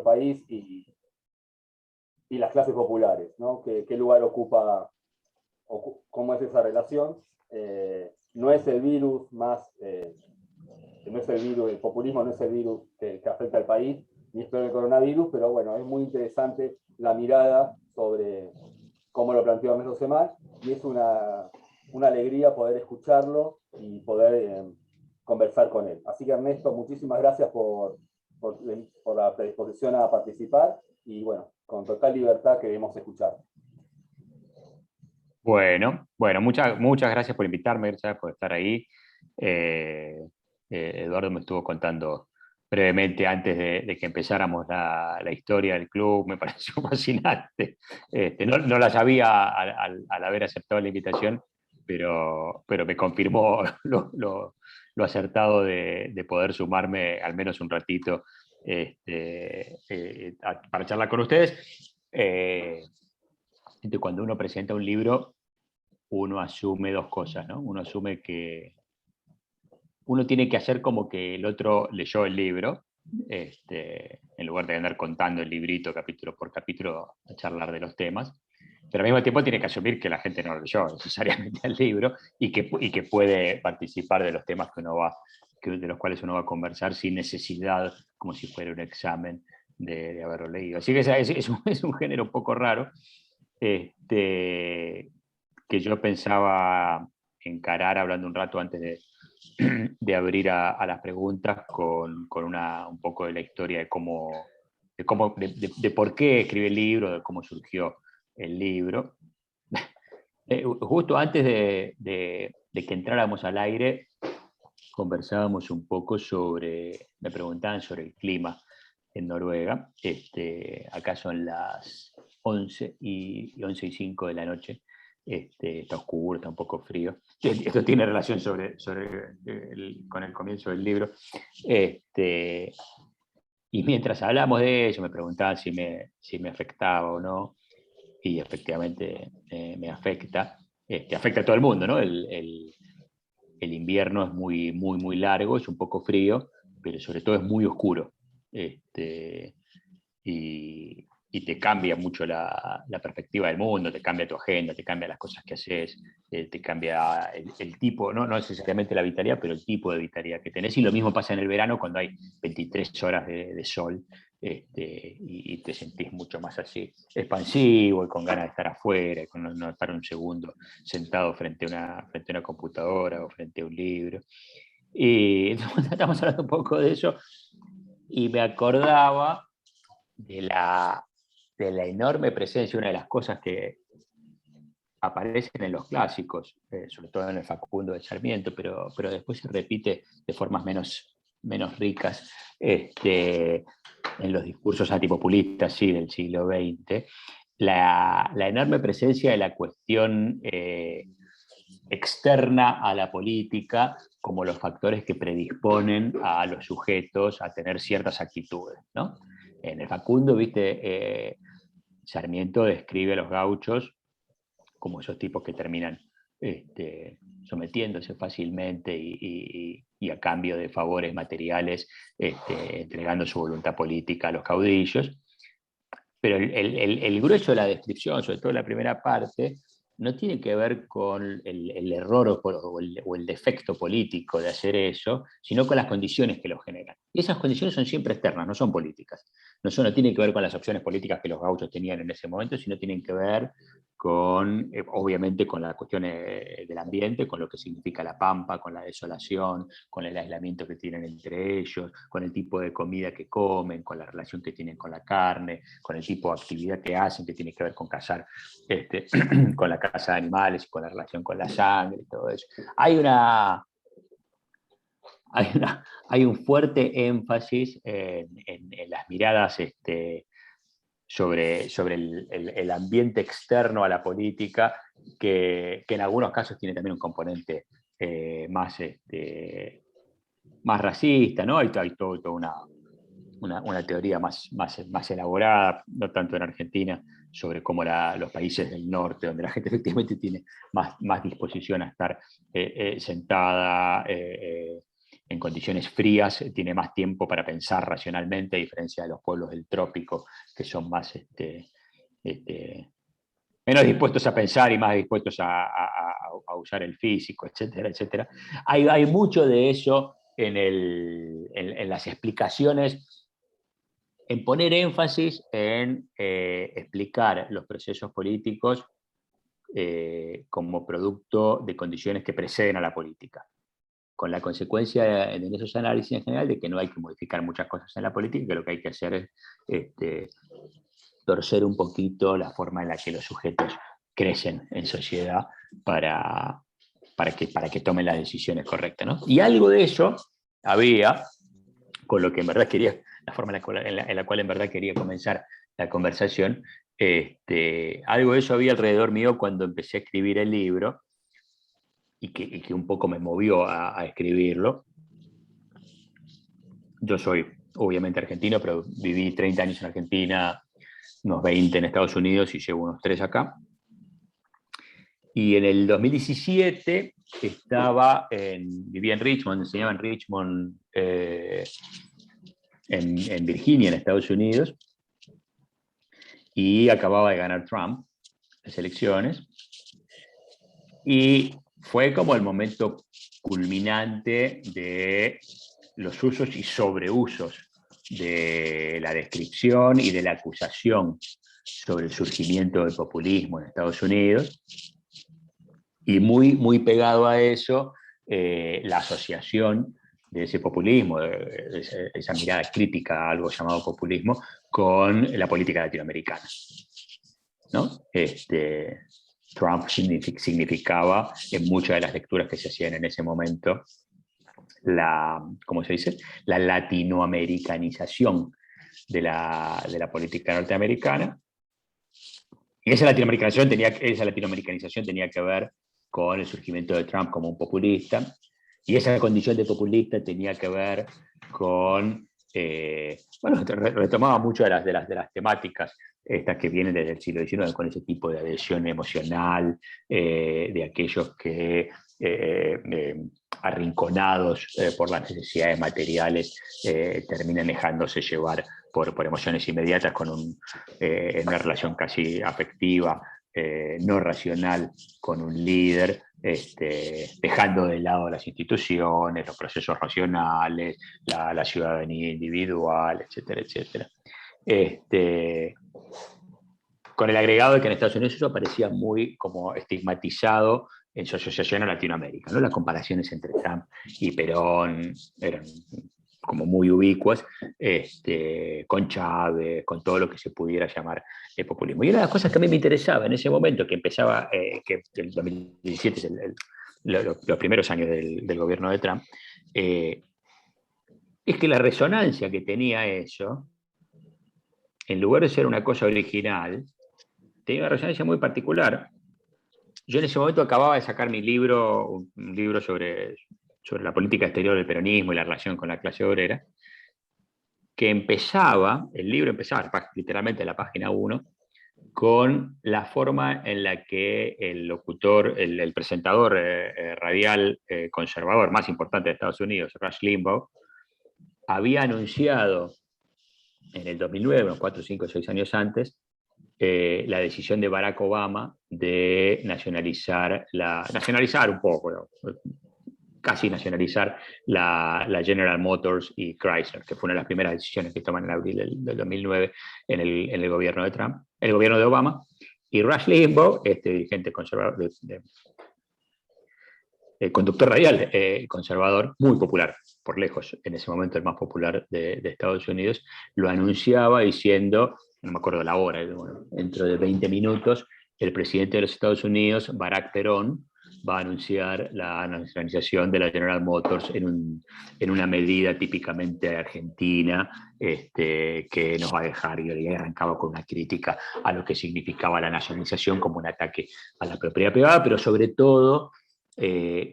país y las clases populares, ¿no? ¿Qué lugar ocupa, cómo es esa relación? No es el virus no es el virus, el populismo no es el virus que afecta al país, ni es peor el coronavirus, pero bueno, es muy interesante la mirada sobre cómo lo planteó Ernesto Semán, y es una alegría poder escucharlo y poder conversar con él. Así que Ernesto, muchísimas gracias por la predisposición a participar, y bueno, con total libertad queremos escuchar. Bueno, muchas gracias por invitarme, gracias por estar ahí. Eduardo me estuvo contando brevemente antes de que empezáramos la historia del club, me pareció fascinante. No la sabía al haber aceptado la invitación, pero me confirmó lo acertado de poder sumarme al menos un ratito para charlar con ustedes. Cuando uno presenta un libro, uno asume dos cosas, ¿no? Uno asume que uno tiene que hacer como que el otro leyó el libro, en lugar de andar contando el librito capítulo por capítulo a charlar de los temas, pero al mismo tiempo tiene que asumir que la gente no leyó necesariamente el libro y que puede participar de los temas de los cuales uno va a conversar sin necesidad, como si fuera un examen de haberlo leído. Así que es un género un poco raro, que yo pensaba encarar hablando un rato antes de abrir a las preguntas con un poco de la historia de por qué escribí el libro, de cómo surgió el libro. Justo antes de que entráramos al aire, conversábamos un poco me preguntaban sobre el clima en Noruega. Acá son las 11:05 de la noche. Está oscuro, está un poco frío. Esto tiene relación con el comienzo del libro. Y mientras hablamos de ello, me preguntaban si me afectaba o no, y efectivamente me afecta. Afecta a todo el mundo, ¿no? El invierno es muy largo, es un poco frío, pero sobre todo es muy oscuro. Y te cambia mucho la perspectiva del mundo, te cambia tu agenda, te cambia las cosas que haces, te cambia el tipo, no necesariamente la vitalidad, pero el tipo de vitalidad que tenés. Y lo mismo pasa en el verano cuando hay 23 horas de sol, y te sentís mucho más así, expansivo y con ganas de estar afuera, con no estar un segundo sentado frente a una computadora o frente a un libro. Y estamos hablando un poco de eso, y me acordaba de la enorme presencia, una de las cosas que aparecen en los clásicos, sobre todo en el Facundo de Sarmiento, pero después se repite de formas menos ricas en los discursos antipopulistas, sí, del siglo XX, la enorme presencia de la cuestión externa a la política como los factores que predisponen a los sujetos a tener ciertas actitudes, ¿no? En el Facundo, viste, Sarmiento describe a los gauchos como esos tipos que terminan sometiéndose fácilmente y a cambio de favores materiales, entregando su voluntad política a los caudillos. Pero el grueso de la descripción, sobre todo la primera parte, no tiene que ver con el error o el defecto político de hacer eso, sino con las condiciones que lo generan. Y esas condiciones son siempre externas, no son políticas. No tienen que ver con las opciones políticas que los gauchos tenían en ese momento, sino tienen que ver obviamente, con las cuestiones del ambiente, con lo que significa la pampa, con la desolación, con el aislamiento que tienen entre ellos, con el tipo de comida que comen, con la relación que tienen con la carne, con el tipo de actividad que hacen, que tiene que ver con cazar, con la caza de animales y con la relación con la sangre y todo eso. Hay un fuerte énfasis en las miradas sobre el ambiente externo a la política, que en algunos casos tiene también un componente más racista, ¿no? Hay toda una teoría más elaborada, no tanto en Argentina, sobre cómo los países del norte, donde la gente efectivamente tiene más disposición a estar sentada, en condiciones frías tiene más tiempo para pensar racionalmente, a diferencia de los pueblos del trópico, que son más menos dispuestos a pensar y más dispuestos a usar el físico, etcétera, etcétera. Hay mucho de eso en las explicaciones, en poner énfasis en explicar los procesos políticos como producto de condiciones que preceden a la política, con la consecuencia en esos análisis en general de que no hay que modificar muchas cosas en la política, que lo que hay que hacer es torcer un poquito la forma en la que los sujetos crecen en sociedad para que tomen las decisiones correctas, ¿no? Y algo de eso había, con lo que en verdad quería, la forma en la cual en verdad quería comenzar la conversación, algo de eso había alrededor mío cuando empecé a escribir el libro, y que un poco me movió a escribirlo. Yo soy obviamente argentino, pero viví 30 años en Argentina, unos 20 en Estados Unidos y llevo unos 3 acá. Y en el 2017 vivía en Richmond, enseñaba en Richmond, en Virginia, en Estados Unidos, y acababa de ganar Trump las elecciones. Y fue como el momento culminante de los usos y sobreusos de la descripción y de la acusación sobre el surgimiento del populismo en Estados Unidos, y muy, muy pegado a eso, la asociación de ese populismo, de esa mirada crítica a algo llamado populismo, con la política latinoamericana, ¿no? Trump significaba, en muchas de las lecturas que se hacían en ese momento, ¿cómo se dice? La latinoamericanización de la política norteamericana. Y esa latinoamericanización tenía que ver con el surgimiento de Trump como un populista, y esa condición de populista tenía que ver con, retomaba muchas de las temáticas estas que vienen desde el siglo XIX, con ese tipo de adhesión emocional de aquellos que, arrinconados por las necesidades materiales, terminan dejándose llevar por emociones inmediatas en una relación casi afectiva, no racional, con un líder, dejando de lado las instituciones, los procesos racionales, la ciudadanía individual, etcétera, etcétera. Con el agregado de que en Estados Unidos eso parecía muy como estigmatizado en su asociación a Latinoamérica, ¿no? Las comparaciones entre Trump y Perón eran como muy ubicuas, con Chávez, con todo lo que se pudiera llamar el populismo. Y una de las cosas que a mí me interesaba en ese momento, que empezaba, que el 2017 es los primeros años del gobierno de Trump, es que la resonancia que tenía eso, en lugar de ser una cosa original, tenía una resonancia muy particular. Yo en ese momento acababa de sacar mi libro, un libro sobre la política exterior del peronismo y la relación con la clase obrera, que el libro empezaba literalmente en la página 1, con la forma en la que el locutor, el presentador radial conservador más importante de Estados Unidos, Rush Limbaugh, había anunciado en el 2009, unos 4, 5, 6 años antes, la decisión de Barack Obama de nacionalizar un poco, ¿no? Casi nacionalizar la General Motors y Chrysler, que fue una de las primeras decisiones que toman en abril del 2009 en el gobierno de Trump, el gobierno de Obama. Y Rush Limbaugh, dirigente conservador, conductor radial conservador, muy popular, por lejos, en ese momento el más popular de Estados Unidos, lo anunciaba diciendo, no me acuerdo la hora, dentro de 20 minutos, el presidente de los Estados Unidos, Barack Perón, va a anunciar la nacionalización de la General Motors en una medida típicamente argentina, que nos va a dejar, y arrancaba con una crítica a lo que significaba la nacionalización como un ataque a la propiedad privada, pero sobre todo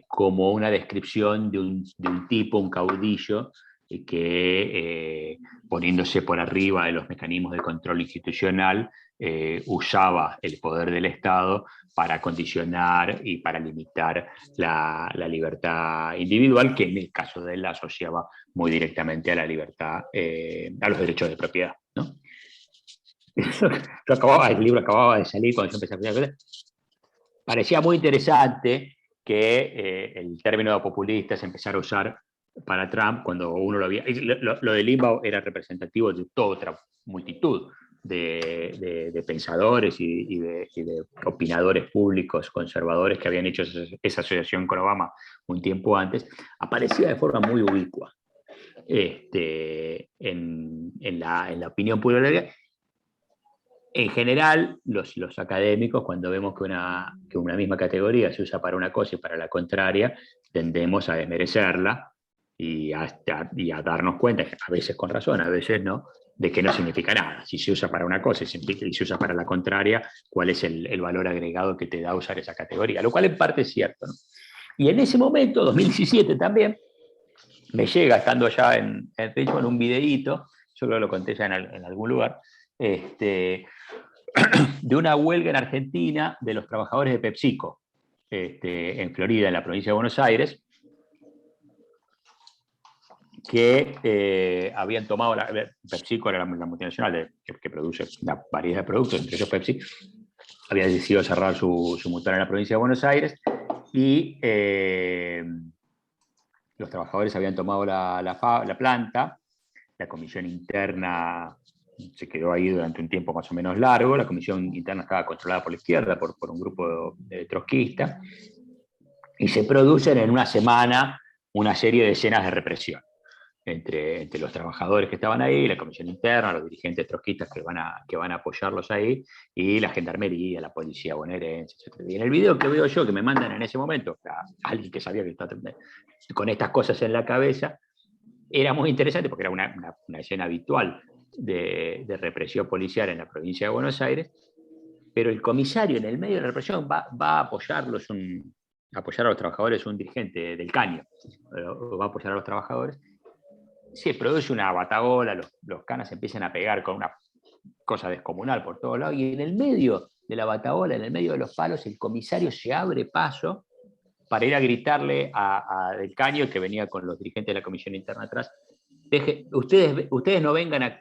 como una descripción de un tipo, un caudillo, y que poniéndose por arriba de los mecanismos de control institucional, usaba el poder del Estado para condicionar y para limitar la libertad individual, que en el caso de él la asociaba muy directamente a la libertad, a los derechos de propiedad, ¿no? El libro acababa de salir cuando yo empecé a pensar. Parecía muy interesante que el término populista se empezara a usar para Trump cuando uno lo había... Lo de Limbaugh era representativo de toda otra multitud de pensadores y de opinadores públicos conservadores que habían hecho esa asociación con Obama un tiempo antes. Aparecía de forma muy ubicua en la opinión pública. En general, los académicos, cuando vemos que una misma categoría se usa para una cosa y para la contraria, tendemos a desmerecerla y a darnos cuenta, a veces con razón, a veces no, de que no significa nada. Si se usa para una cosa y se usa para la contraria, ¿cuál es el valor agregado que te da usar esa categoría? Lo cual en parte es cierto, ¿no? Y en ese momento, 2017 también, me llega, estando ya en Richmond, un videíto, yo lo conté ya en algún lugar, de una huelga en Argentina de los trabajadores de PepsiCo, en Florida, en la provincia de Buenos Aires, que habían tomado, PepsiCo era la multinacional que produce una variedad de productos, entre ellos Pepsi, había decidido cerrar su mutual en la provincia de Buenos Aires, y los trabajadores habían tomado la planta, la comisión interna se quedó ahí durante un tiempo más o menos largo, la comisión interna estaba controlada por la izquierda, por un grupo trotskista, y se producen en una semana una serie de escenas de represión entre los trabajadores que estaban ahí, la comisión interna, los dirigentes trotskistas que van a apoyarlos ahí, y la gendarmería, la policía bonaerense, etc. Y en el video que veo yo, que me mandan en ese momento, a alguien que sabía que estaba con estas cosas en la cabeza, era muy interesante porque era una escena habitual de represión policial en la provincia de Buenos Aires, pero el comisario en el medio de la represión va a apoyarlos, apoyar a los trabajadores, un dirigente del Caño, va a apoyar a los trabajadores. Se produce una batagola, los canas empiezan a pegar con una cosa descomunal por todos lados, y en el medio de la batagola, en el medio de los palos, el comisario se abre paso para ir a gritarle a Del Caño, que venía con los dirigentes de la comisión interna atrás: ustedes no vengan a...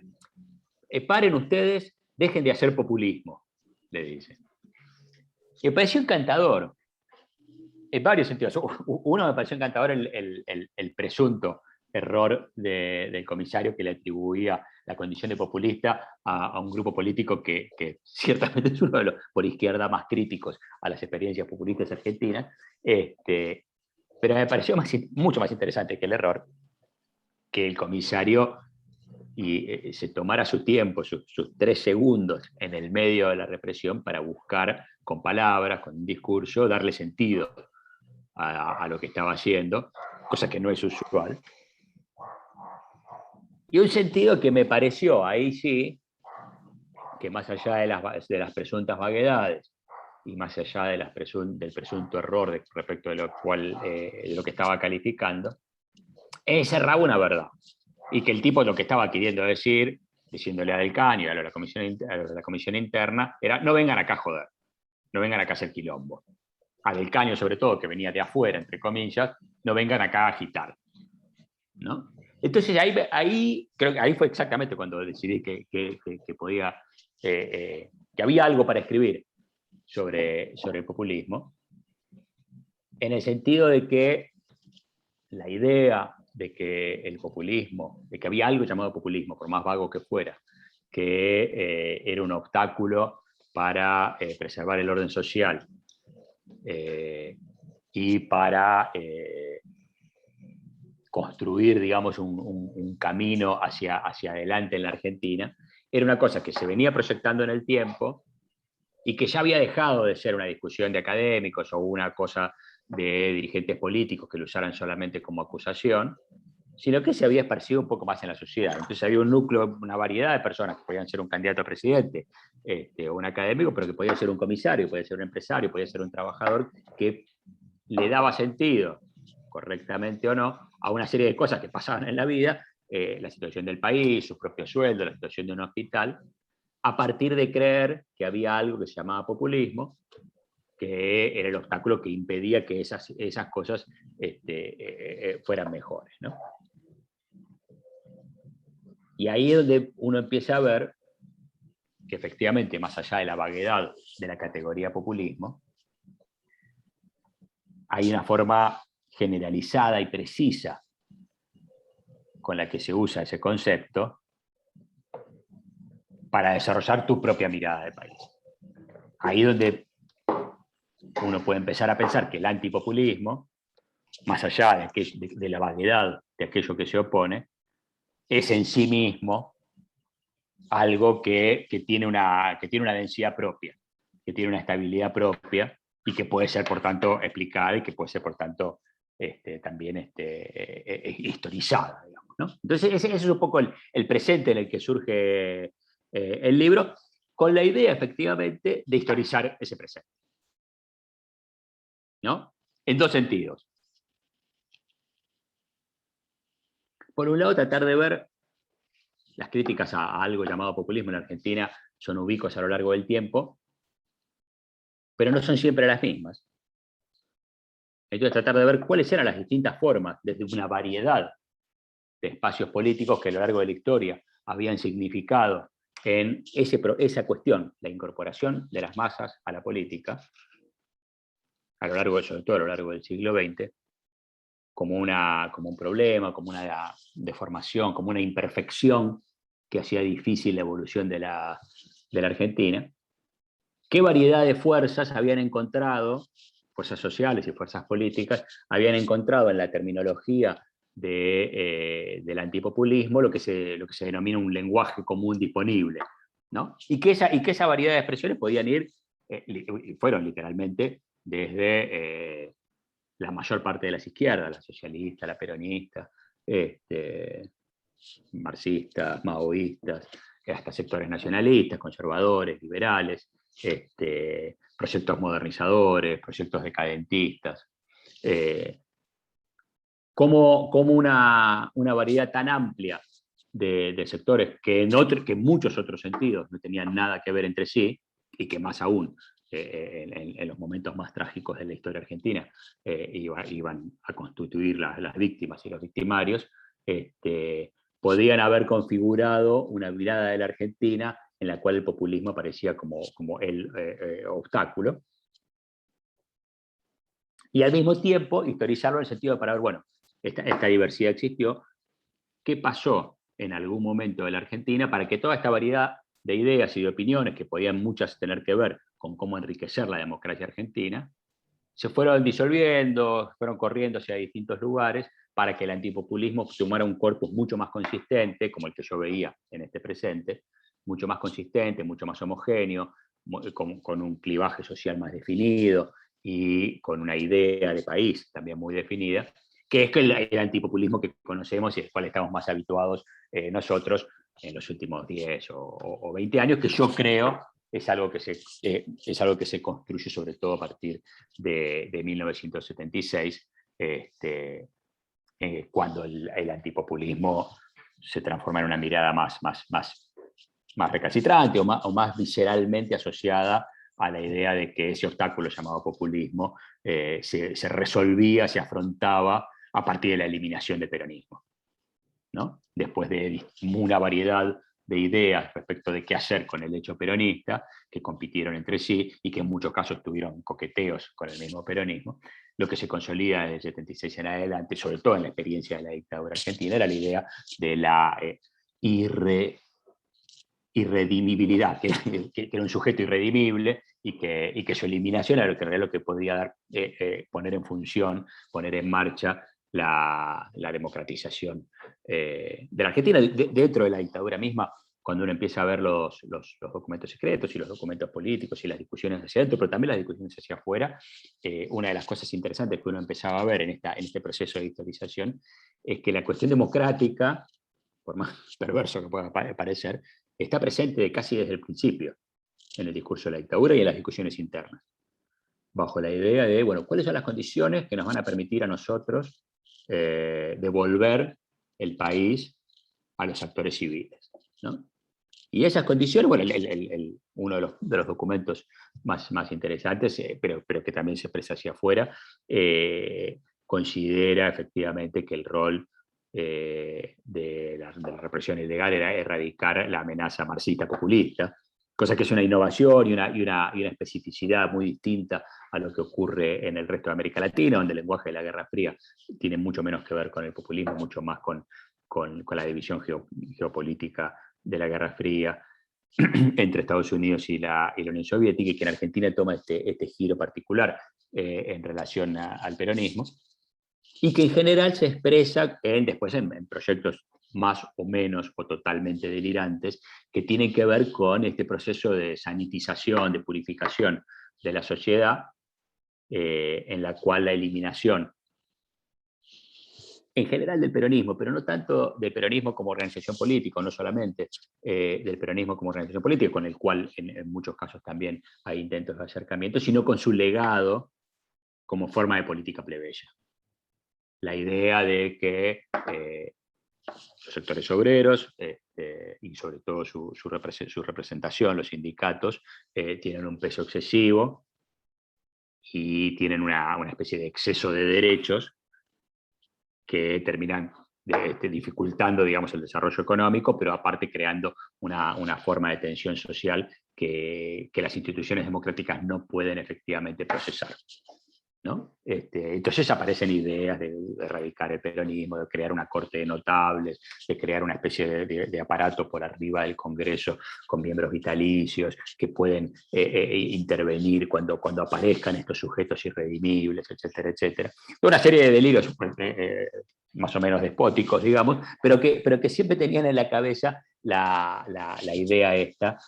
paren ustedes, dejen de hacer populismo, le dice. Me pareció encantador, en varios sentidos. Uno, me pareció encantador el presunto error del comisario, que le atribuía la condición de populista a un grupo político que ciertamente es uno de los por izquierda más críticos a las experiencias populistas argentinas, pero me pareció mucho más interesante que el error que el comisario se tomara su tiempo, sus 3 segundos en el medio de la represión, para buscar con palabras, con un discurso, darle sentido a lo que estaba haciendo, cosa que no es usual. Y un sentido que me pareció, ahí sí, que más allá de las presuntas vaguedades y más allá del presunto error respecto de lo que estaba calificando, encerraba una verdad. Y que el tipo lo que estaba queriendo decir, diciéndole a Del Caño, a la comisión interna, era: no vengan acá a joder, no vengan acá a hacer quilombo. A Del Caño, sobre todo, que venía de afuera, entre comillas, no vengan acá a agitar, ¿no? Entonces ahí creo que ahí fue exactamente cuando decidí que podía, que había algo para escribir sobre el populismo, en el sentido de que la idea de que el populismo, de que había algo llamado populismo, por más vago que fuera, que era un obstáculo para preservar el orden social y para construir, digamos, un camino hacia adelante en la Argentina, era una cosa que se venía proyectando en el tiempo y que ya había dejado de ser una discusión de académicos o una cosa de dirigentes políticos que lo usaran solamente como acusación, sino que se había esparcido un poco más en la sociedad. Entonces había un núcleo, una variedad de personas que podían ser un candidato a presidente, o un académico, pero que podía ser un comisario, podía ser un empresario, podía ser un trabajador, que le daba sentido, correctamente o no, a una serie de cosas que pasaban en la vida, la situación del país, su propio sueldo, la situación de un hospital, a partir de creer que había algo que se llamaba populismo, que era el obstáculo que impedía que esas cosas fueran mejores, ¿no? Y ahí es donde uno empieza a ver que efectivamente, más allá de la vaguedad de la categoría populismo, hay una forma generalizada y precisa con la que se usa ese concepto para desarrollar tu propia mirada del país. Ahí es donde uno puede empezar a pensar que el antipopulismo, más allá de la vaguedad de aquello que se opone, es en sí mismo algo que tiene una densidad propia, que tiene una estabilidad propia y que puede ser, por tanto, explicada y que puede ser, por tanto, también historizada, digamos, ¿no? Entonces, ese es un poco el presente en el que surge el libro, con la idea, efectivamente, de historizar ese presente, ¿no? En dos sentidos. Por un lado, tratar de ver las críticas a algo llamado populismo en Argentina son ubicuas a lo largo del tiempo, pero no son siempre las mismas. Entonces, tratar de ver cuáles eran las distintas formas, desde una variedad de espacios políticos que a lo largo de la historia habían significado en esa cuestión, la incorporación de las masas a la política, a lo largo, sobre todo a lo largo del siglo XX, como un problema, como una deformación, como una imperfección que hacía difícil la evolución de la Argentina. ¿Qué variedad de fuerzas habían encontrado, fuerzas sociales y fuerzas políticas, habían encontrado en la terminología del antipopulismo lo que se denomina un lenguaje común disponible, ¿no? Y que esa variedad de expresiones podían ir, fueron literalmente desde la mayor parte de las izquierdas, la socialista, la peronista, marxistas, maoístas, hasta sectores nacionalistas, conservadores, liberales, proyectos modernizadores, proyectos decadentistas. Como una variedad tan amplia de sectores que en muchos otros sentidos no tenían nada que ver entre sí, y que más aún en los momentos más trágicos de la historia argentina iban a constituir las víctimas y los victimarios, podían haber configurado una mirada de la Argentina en la cual el populismo aparecía como el obstáculo. Y al mismo tiempo historizarlo en el sentido de para ver, bueno, esta diversidad existió, ¿qué pasó en algún momento de la Argentina para que toda esta variedad de ideas y de opiniones, que podían muchas tener que ver con cómo enriquecer la democracia argentina, se fueron disolviendo, fueron corriendo hacia distintos lugares para que el antipopulismo tomara un corpus mucho más consistente, como el que yo veía en este presente, mucho más consistente, mucho más homogéneo, con un clivaje social más definido y con una idea de país también muy definida, que es el antipopulismo que conocemos y al cual estamos más habituados nosotros en los últimos 10 o 20 años, que yo creo es algo que se construye sobre todo a partir de 1976, cuando el antipopulismo se transforma en una mirada más recalcitrante o más visceralmente asociada a la idea de que ese obstáculo llamado populismo se resolvía, se afrontaba a partir de la eliminación del peronismo, ¿no? Después de una variedad de ideas respecto de qué hacer con el hecho peronista, que compitieron entre sí y que en muchos casos tuvieron coqueteos con el mismo peronismo, lo que se consolida desde el 76 en adelante, sobre todo en la experiencia de la dictadura argentina, era la idea de la irredimibilidad, que era un sujeto irredimible y que su eliminación era lo que podía poner en función, poner en marcha la democratización de la Argentina. Dentro de la dictadura misma, cuando uno empieza a ver los documentos secretos y los documentos políticos y las discusiones hacia adentro, pero también las discusiones hacia afuera, una de las cosas interesantes que uno empezaba a ver en este proceso de historización es que la cuestión democrática, por más perverso que pueda parecer, está presente casi desde el principio en el discurso de la dictadura y en las discusiones internas, bajo la idea de, bueno, ¿cuáles son las condiciones que nos van a permitir a nosotros devolver el país a los actores civiles, ¿no? Y esas condiciones, bueno, uno de los documentos más interesantes, pero que también se expresa hacia afuera, considera efectivamente que el rol de la represión ilegal era erradicar la amenaza marxista populista, cosa que es una innovación y una especificidad muy distinta a lo que ocurre en el resto de América Latina, donde el lenguaje de la Guerra Fría tiene mucho menos que ver con el populismo, mucho más con la división geopolítica de la Guerra Fría entre Estados Unidos y la Unión Soviética, y que en Argentina toma este giro particular en relación al peronismo, y que en general se expresa después en proyectos más o menos o totalmente delirantes, que tienen que ver con este proceso de sanitización, de purificación de la sociedad, en la cual la eliminación en general del peronismo, pero no tanto del peronismo como organización política, no solamente del peronismo como organización política, con el cual en muchos casos también hay intentos de acercamiento, sino con su legado como forma de política plebeya. La idea de que los sectores obreros y sobre todo su representación, los sindicatos, tienen un peso excesivo y tienen una especie de exceso de derechos que terminan dificultando, digamos, el desarrollo económico, pero aparte creando una forma de tensión social que las instituciones democráticas no pueden efectivamente procesar, ¿no? Entonces aparecen ideas de erradicar el peronismo, de crear una corte de notables, de crear una especie de aparato por arriba del Congreso con miembros vitalicios que pueden intervenir cuando aparezcan estos sujetos irredimibles, etcétera, etcétera. Una serie de delirios más o menos despóticos, digamos, pero que siempre tenían en la cabeza la idea esta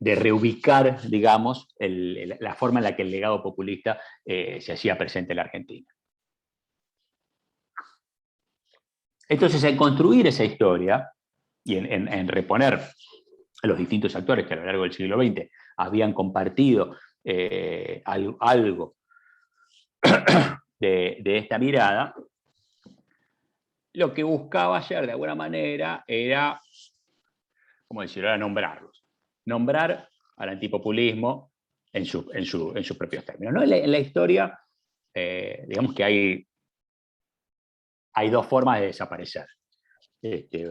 de reubicar, digamos, la forma en la que el legado populista se hacía presente en la Argentina. Entonces, en construir esa historia y en reponer a los distintos actores que a lo largo del siglo XX habían compartido algo de esta mirada, lo que buscaba ayer de alguna manera era, ¿cómo decirlo?, era nombrarlos. Nombrar al antipopulismo en sus propios términos, ¿no? En la historia, digamos que hay dos formas de desaparecer.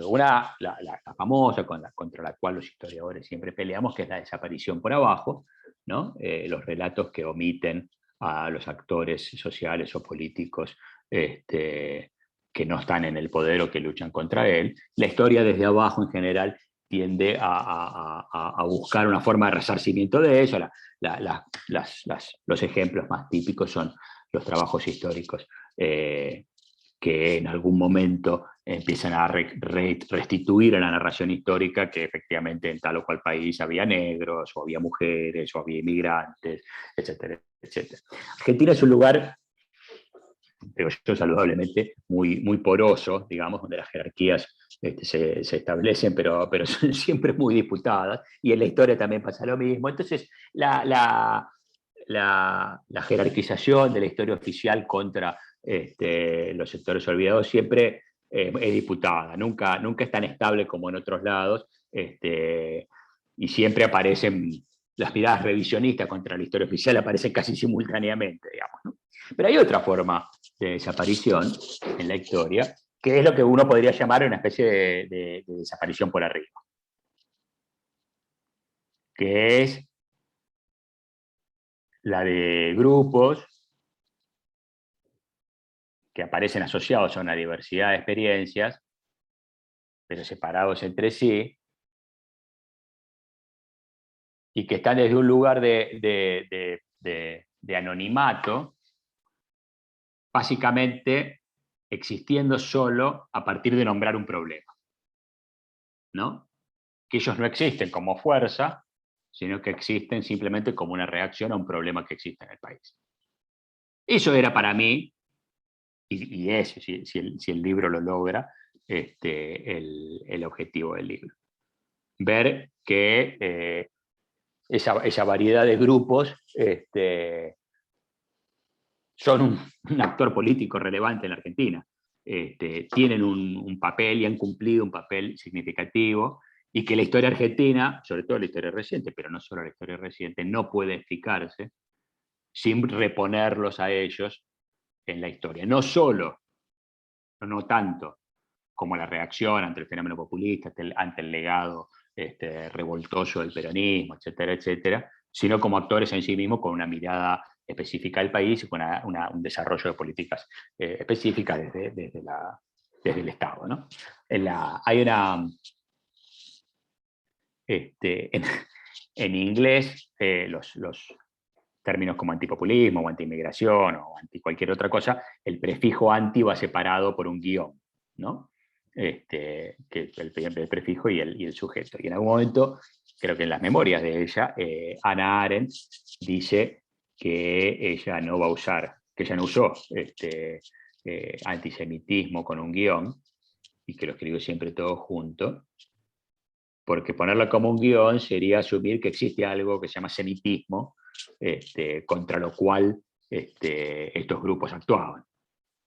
Una, la famosa, contra la cual los historiadores siempre peleamos, que es la desaparición por abajo, ¿no? Los relatos que omiten a los actores sociales o políticos que no están en el poder o que luchan contra él. La historia desde abajo en general tiende a buscar una forma de resarcimiento de eso. Los ejemplos más típicos son los trabajos históricos que en algún momento empiezan a restituir a la narración histórica que efectivamente en tal o cual país había negros, o había mujeres, o había inmigrantes, etcétera, etcétera. Argentina es un lugar, digo yo, saludablemente muy poroso, digamos, donde las jerarquías se establecen, pero son siempre muy disputadas, y en la historia también pasa lo mismo. Entonces, la jerarquización de la historia oficial contra los sectores olvidados siempre es disputada, nunca es tan estable como en otros lados, y siempre aparecen las miradas revisionistas contra la historia oficial, aparecen casi simultáneamente, digamos, ¿no? Pero hay otra forma de desaparición en la historia, que es lo que uno podría llamar una especie de desaparición por arriba, que es la de grupos que aparecen asociados a una diversidad de experiencias, pero separados entre sí, y que están desde un lugar de anonimato, básicamente existiendo solo a partir de nombrar un problema, ¿no? Que ellos no existen como fuerza, sino que existen simplemente como una reacción a un problema que existe en el país. Eso era para mí, y es, si el libro lo logra, el objetivo del libro. Ver que esa variedad de grupos son un actor político relevante en la Argentina. tienen un papel y han cumplido un papel significativo, y que la historia argentina, sobre todo la historia reciente, pero no solo la historia reciente, no puede explicarse sin reponerlos a ellos en la historia. No solo, no tanto, como la reacción ante el fenómeno populista, ante el legado revoltoso del peronismo, etcétera, etcétera, sino como actores en sí mismos con una mirada específica del país y con un desarrollo de políticas específicas desde el Estado, ¿no? Hay una... en inglés, los términos como antipopulismo o antiinmigración o anti cualquier otra cosa, el prefijo anti va separado por un guión, ¿no? Que el prefijo y el sujeto. Y en algún momento, creo que en las memorias de ella, Hannah Arendt dice que ella no va a usar, que ella no usó antisemitismo con un guión, y que lo escribió siempre todo junto, porque ponerlo como un guión sería asumir que existe algo que se llama semitismo, contra lo cual estos grupos actuaban.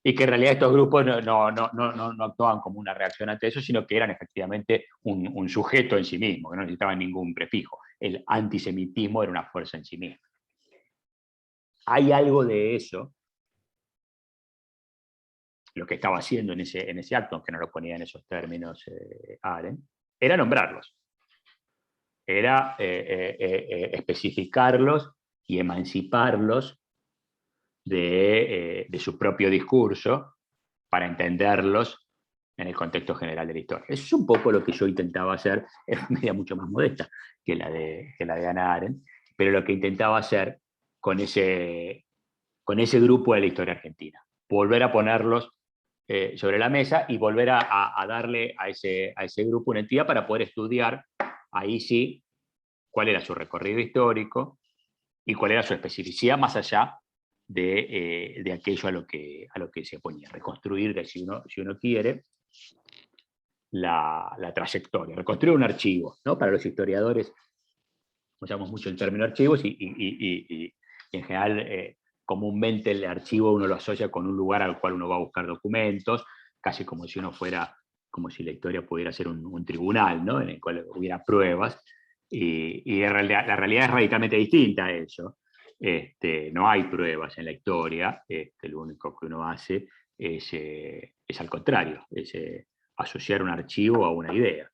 Y que en realidad estos grupos no actuaban como una reacción ante eso, sino que eran efectivamente un sujeto en sí mismo, que no necesitaban ningún prefijo. El antisemitismo era una fuerza en sí misma. Hay algo de eso, lo que estaba haciendo en ese acto, aunque no lo ponía en esos términos Arendt, era nombrarlos. Era especificarlos y emanciparlos de su propio discurso para entenderlos en el contexto general de la historia. Eso es un poco lo que yo intentaba hacer, en una medida mucho más modesta que la de Hannah Arendt, pero lo que intentaba hacer con ese grupo de la historia argentina. Volver a ponerlos sobre la mesa y volver a darle a ese grupo una entidad para poder estudiar, ahí sí, cuál era su recorrido histórico y cuál era su especificidad más allá de aquello a lo que se oponía. Reconstruir, si uno quiere, la trayectoria, reconstruir un archivo, ¿no? Para los historiadores usamos mucho el término archivos y en general comúnmente el archivo uno lo asocia con un lugar al cual uno va a buscar documentos, casi como si como si la historia pudiera ser un tribunal, ¿no? En el cual hubiera pruebas, y en realidad, la realidad es radicalmente distinta a eso. No hay pruebas en la historia, lo único que uno hace es al contrario, es asociar un archivo a una idea,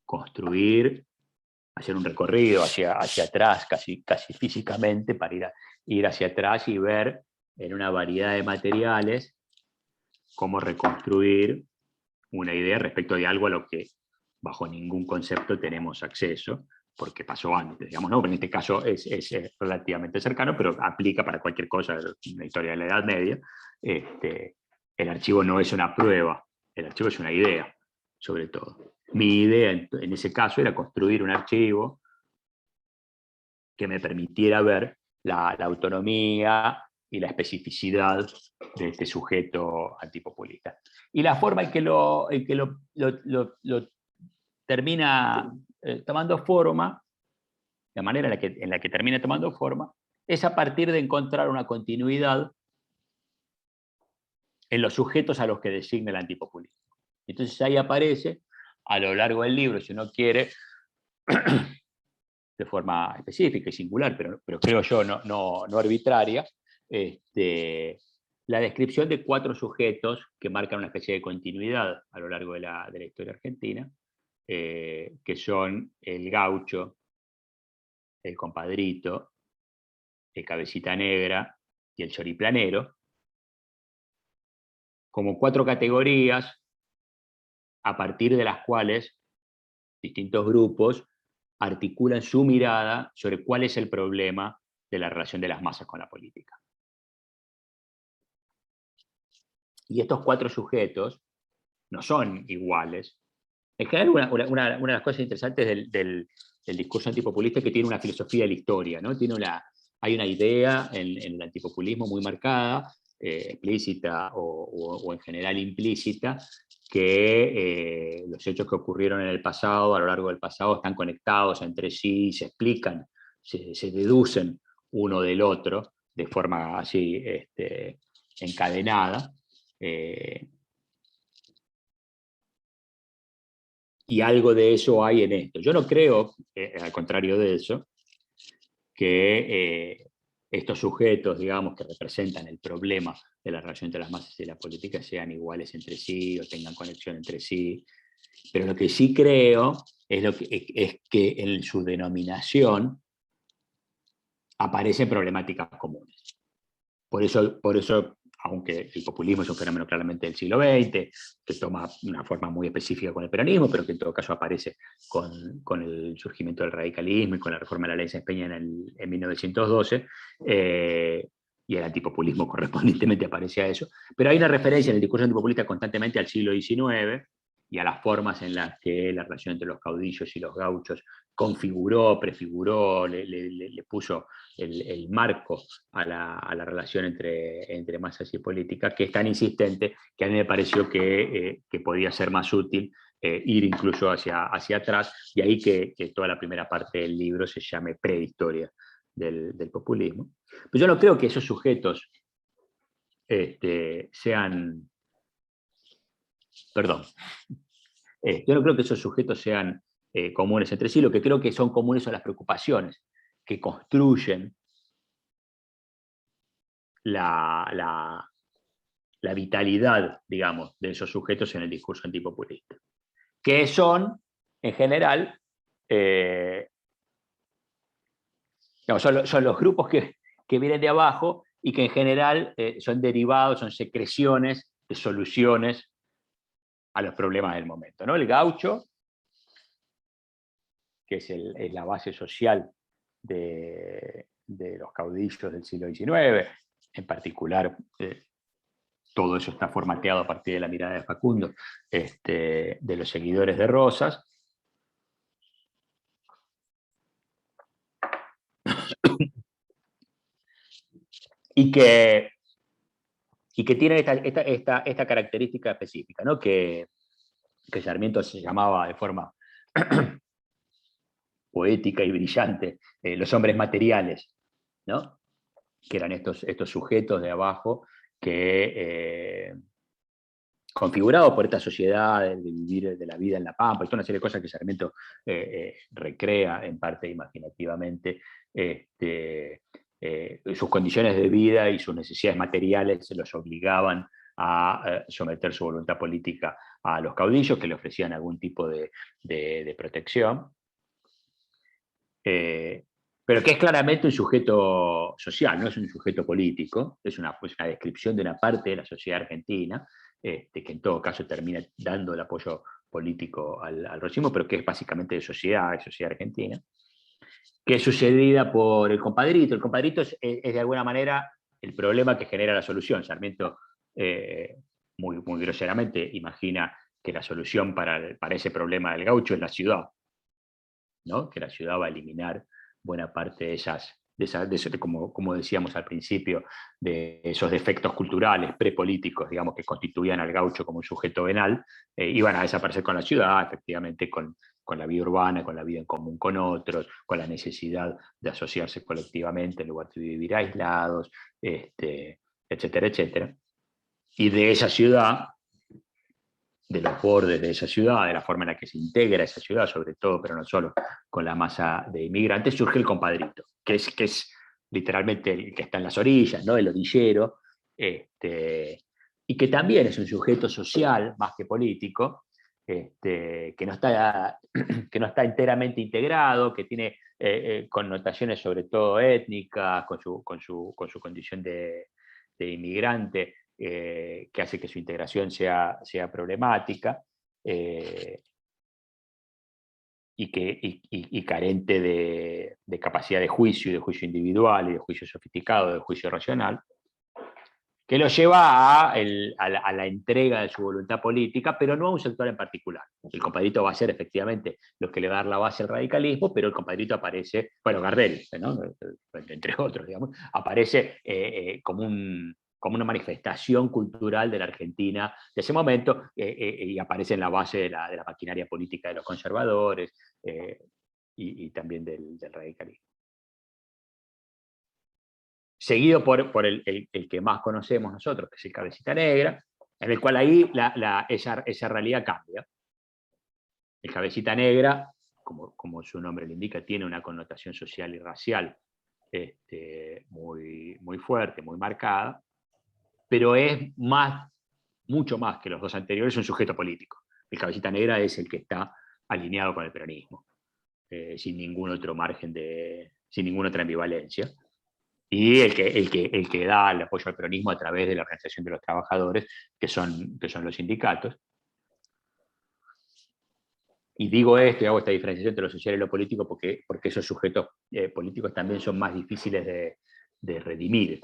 construir, hacer un recorrido hacia atrás, casi físicamente, para ir hacia atrás y ver en una variedad de materiales cómo reconstruir una idea respecto de algo a lo que bajo ningún concepto tenemos acceso, porque pasó antes, digamos, ¿no? En este caso es relativamente cercano, pero aplica para cualquier cosa en la historia de la Edad Media. El archivo no es una prueba, el archivo es una idea, sobre todo. Mi idea en ese caso era construir un archivo que me permitiera ver la autonomía y la especificidad de este sujeto antipopulista. Y la forma en que lo termina tomando forma, la manera en la que termina tomando forma, es a partir de encontrar una continuidad en los sujetos a los que designa el antipopulismo. Entonces ahí aparece, a lo largo del libro, si uno quiere, de forma específica y singular, pero creo yo no arbitraria, la descripción de 4 sujetos que marcan una especie de continuidad a lo largo de la historia argentina, que son el gaucho, el compadrito, el cabecita negra y el choriplanero, como 4 categorías a partir de las cuales distintos grupos articulan su mirada sobre cuál es el problema de la relación de las masas con la política. Y estos 4 sujetos no son iguales. En general, una de las cosas interesantes del discurso antipopulista es que tiene una filosofía de la historia, ¿no? Hay una idea en el antipopulismo muy marcada, explícita o en general implícita, que los hechos que ocurrieron en el pasado, a lo largo del pasado, están conectados entre sí, se explican, se deducen uno del otro de forma así encadenada. Y algo de eso hay en esto. Yo no creo, al contrario de eso, que estos sujetos, digamos, que representan el problema de la relación entre las masas y la política sean iguales entre sí o tengan conexión entre sí. Pero lo que sí creo es que en su denominación aparecen problemáticas comunes. Por eso, aunque el populismo es un fenómeno claramente del siglo XX, que toma una forma muy específica con el peronismo, pero que en todo caso aparece con el surgimiento del radicalismo y con la reforma de la ley de Sáenz-Peña en 1912, y el antipopulismo correspondientemente aparece a eso. Pero hay una referencia en el discurso antipopulista constantemente al siglo XIX y a las formas en las que la relación entre los caudillos y los gauchos configuró, prefiguró, le puso el marco a la relación entre masas y política, que es tan insistente que a mí me pareció que podía ser más útil ir incluso hacia atrás, y ahí que toda la primera parte del libro se llame Prehistoria del populismo. Pero yo no creo que esos sujetos sean... Perdón. Yo no creo que esos sujetos sean comunes entre sí, lo que creo que son comunes son las preocupaciones que construyen la vitalidad, digamos, de esos sujetos en el discurso antipopulista, que son, en general, no, son los grupos que vienen de abajo y que en general son derivados, son secreciones de soluciones a los problemas del momento, ¿no? El gaucho, que es la base social de los caudillos del siglo XIX, en particular todo eso está formateado a partir de la mirada de Facundo, de los seguidores de Rosas. Y que tienen esta característica específica, ¿no? Que Sarmiento se llamaba de forma poética y brillante los hombres materiales, ¿no? Que eran estos sujetos de abajo que, configurados por esta sociedad de vivir de la vida en la pampa, y toda una serie de cosas que Sarmiento recrea en parte imaginativamente, sus condiciones de vida y sus necesidades materiales se los obligaban a someter su voluntad política a los caudillos, que le ofrecían algún tipo de protección. Pero que es claramente un sujeto social, no es un sujeto político, es una descripción de una parte de la sociedad argentina, que en todo caso termina dando el apoyo político al rosismo, pero que es básicamente de sociedad argentina, que es sucedida por el compadrito. El compadrito es de alguna manera el problema que genera la solución. Sarmiento, muy, muy groseramente, imagina que la solución para ese problema del gaucho es la ciudad, ¿no? Que la ciudad va a eliminar buena parte de como decíamos al principio, de esos defectos culturales prepolíticos, digamos, que constituían al gaucho como un sujeto venal, iban a desaparecer con la ciudad, efectivamente, con la vida urbana, con la vida en común con otros, con la necesidad de asociarse colectivamente en lugar de vivir aislados, etcétera, etcétera. Y de esa ciudad, de los bordes de esa ciudad, de la forma en la que se integra esa ciudad, sobre todo, pero no solo, con la masa de inmigrantes, surge el compadrito, que es literalmente el que está en las orillas, ¿no? El orillero, y que también es un sujeto social, más que político, que no está enteramente integrado, que tiene connotaciones sobre todo étnicas, con su condición de inmigrante, que hace que su integración sea problemática, y carente de capacidad de juicio individual y de juicio sofisticado, de juicio racional, que lo lleva a la entrega de su voluntad política, pero no a un sector en particular. El compadrito va a ser efectivamente lo que le va a dar la base al radicalismo, pero el compadrito aparece, bueno, Gardel, ¿no? Entre otros, digamos, aparece como una manifestación cultural de la Argentina de ese momento, y aparece en la base de la maquinaria política de los conservadores, y también del radicalismo. Seguido por el que más conocemos nosotros, que es el Cabecita Negra, en el cual ahí esa realidad cambia. El cabecita negra, como su nombre le indica, tiene una connotación social y racial muy, muy fuerte, muy marcada, pero es mucho más que los dos anteriores, un sujeto político. El cabecita negra es el que está alineado con el peronismo, sin ningún otro margen sin ninguna otra ambivalencia. Y el que da el apoyo al peronismo a través de la organización de los trabajadores, que son los sindicatos. Y digo esto, y hago esta diferenciación entre lo social y lo político, porque esos sujetos políticos también son más difíciles de redimir,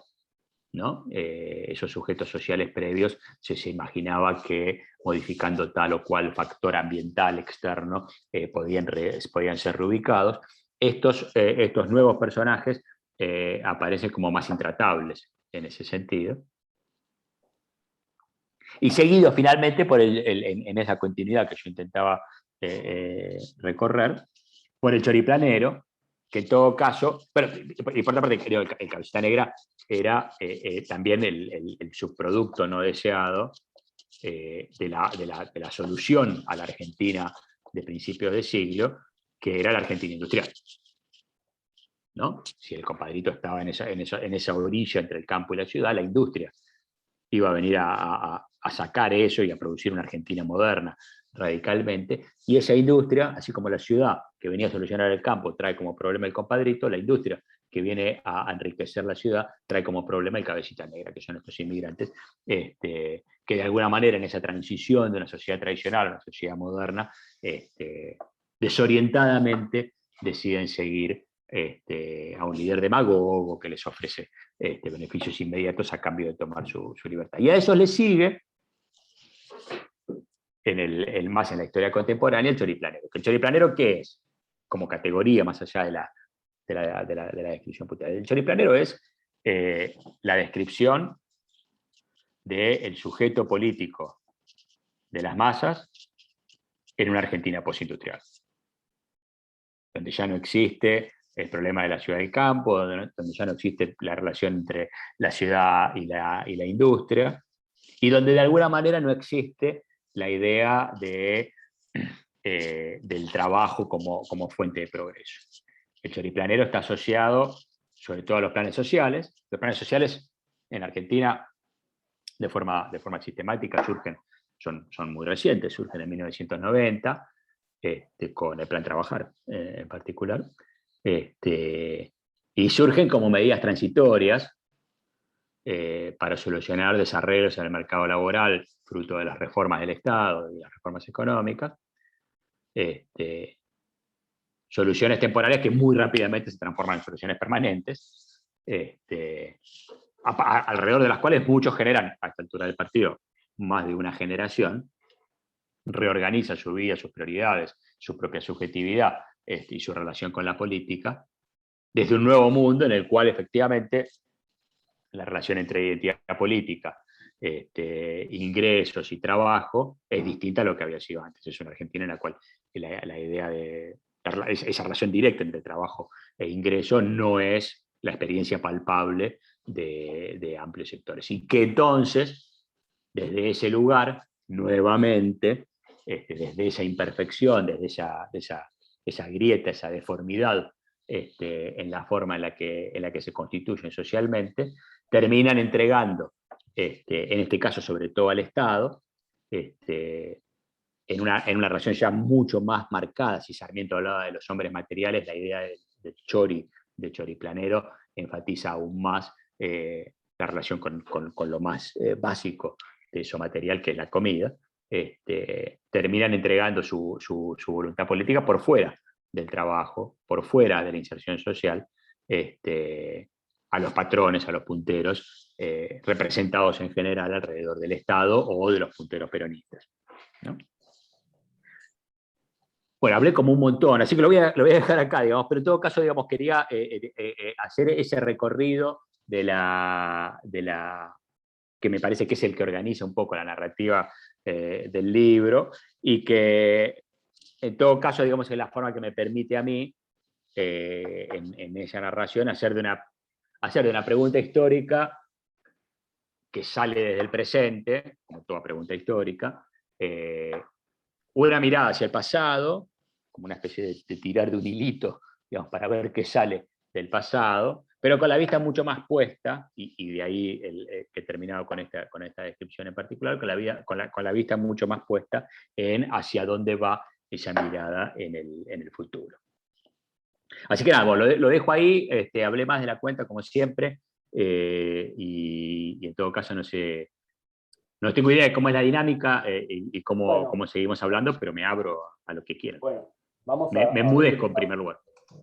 ¿no? Esos sujetos sociales previos se imaginaba que modificando tal o cual factor ambiental externo podían ser reubicados. Estos nuevos personajes aparecen como más intratables en ese sentido. Y seguido finalmente en esa continuidad que yo intentaba recorrer, por el choriplanero, que en todo caso, y por otra parte creo que el cabecita negra era también el subproducto no deseado de la solución a la Argentina de principios de siglo, que era la Argentina industrial, ¿no? Si el compadrito estaba en esa orilla entre el campo y la ciudad, la industria iba a venir a sacar eso y a producir una Argentina moderna radicalmente, y esa industria, así como la ciudad que venía a solucionar el campo trae como problema el compadrito, la industria que viene a enriquecer la ciudad trae como problema el cabecita negra, que son estos inmigrantes, que de alguna manera en esa transición de una sociedad tradicional a una sociedad moderna, desorientadamente deciden seguir a un líder demagogo que les ofrece beneficios inmediatos a cambio de tomar su libertad. Y a eso le sigue, más en la historia contemporánea, el choriplanero. ¿El choriplanero qué es? Como categoría, más allá de la descripción puntual. El choriplanero es la descripción del sujeto político de las masas en una Argentina postindustrial, donde ya no existe el problema de la ciudad y el campo, donde ya no existe la relación entre la ciudad y la industria, y donde de alguna manera no existe la idea del trabajo como fuente de progreso. El choriplanero está asociado sobre todo a los planes sociales. Los planes sociales en Argentina de forma sistemática son muy recientes, surgen en 1990, con el Plan Trabajar en particular, y surgen como medidas transitorias para solucionar desarrollos en el mercado laboral, fruto de las reformas del Estado y las reformas económicas, soluciones temporales que muy rápidamente se transforman en soluciones permanentes, alrededor de las cuales muchos generan, a esta altura del partido, más de una generación, reorganiza su vida, sus prioridades, su propia subjetividad y su relación con la política, desde un nuevo mundo en el cual efectivamente la relación entre identidad política, ingresos y trabajo es distinta a lo que había sido antes. Es una Argentina en la cual la idea de esa relación directa entre trabajo e ingreso no es la experiencia palpable de amplios sectores. Y que entonces, desde ese lugar, nuevamente, desde esa imperfección, desde esa grieta, esa deformidad en la forma en la que se constituyen socialmente, terminan entregando, en este caso sobre todo al Estado, en una relación ya mucho más marcada. Si Sarmiento hablaba de los hombres materiales, la idea del choriplanero, enfatiza aún más la relación con lo más básico de eso material, que es la comida. Terminan entregando su voluntad política por fuera del trabajo, por fuera de la inserción social, a los patrones, a los punteros, representados en general alrededor del Estado o de los punteros peronistas, ¿no? Bueno, hablé como un montón, así que lo voy a dejar acá, digamos, pero en todo caso, digamos, quería hacer ese recorrido de la que me parece que es el que organiza un poco la narrativa del libro, y que en todo caso, digamos, es la forma que me permite a mí, en esa narración, hacer de una pregunta histórica que sale desde el presente, como toda pregunta histórica, una mirada hacia el pasado, como una especie de tirar de un hilito, digamos, para ver qué sale del pasado, pero con la vista mucho más puesta, y de ahí que he terminado con esta descripción en particular, con la vista mucho más puesta en hacia dónde va esa mirada en el futuro. Así que nada, bueno, lo dejo ahí, hablé más de la cuenta como siempre, y en todo caso no sé, no tengo idea de cómo es la dinámica y Bueno, cómo seguimos hablando, pero me abro a lo que quieran. bueno, vamos Me a abrir el enmudezco en espacio. primer lugar.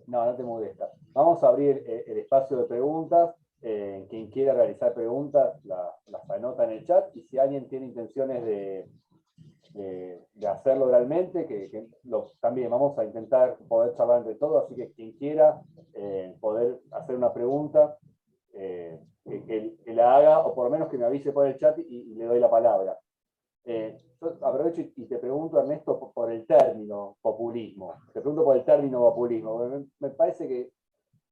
No, no te molesta. Vamos a abrir el espacio de preguntas. Quien quiera realizar preguntas las anota en el chat, y si alguien tiene intenciones de hacerlo realmente, también vamos a intentar poder charlar entre todos, así que quien quiera poder hacer una pregunta, que la haga, o por lo menos que me avise por el chat y le doy la palabra. Yo aprovecho y te pregunto, Ernesto, por el término populismo. Te pregunto por el término populismo. Me parece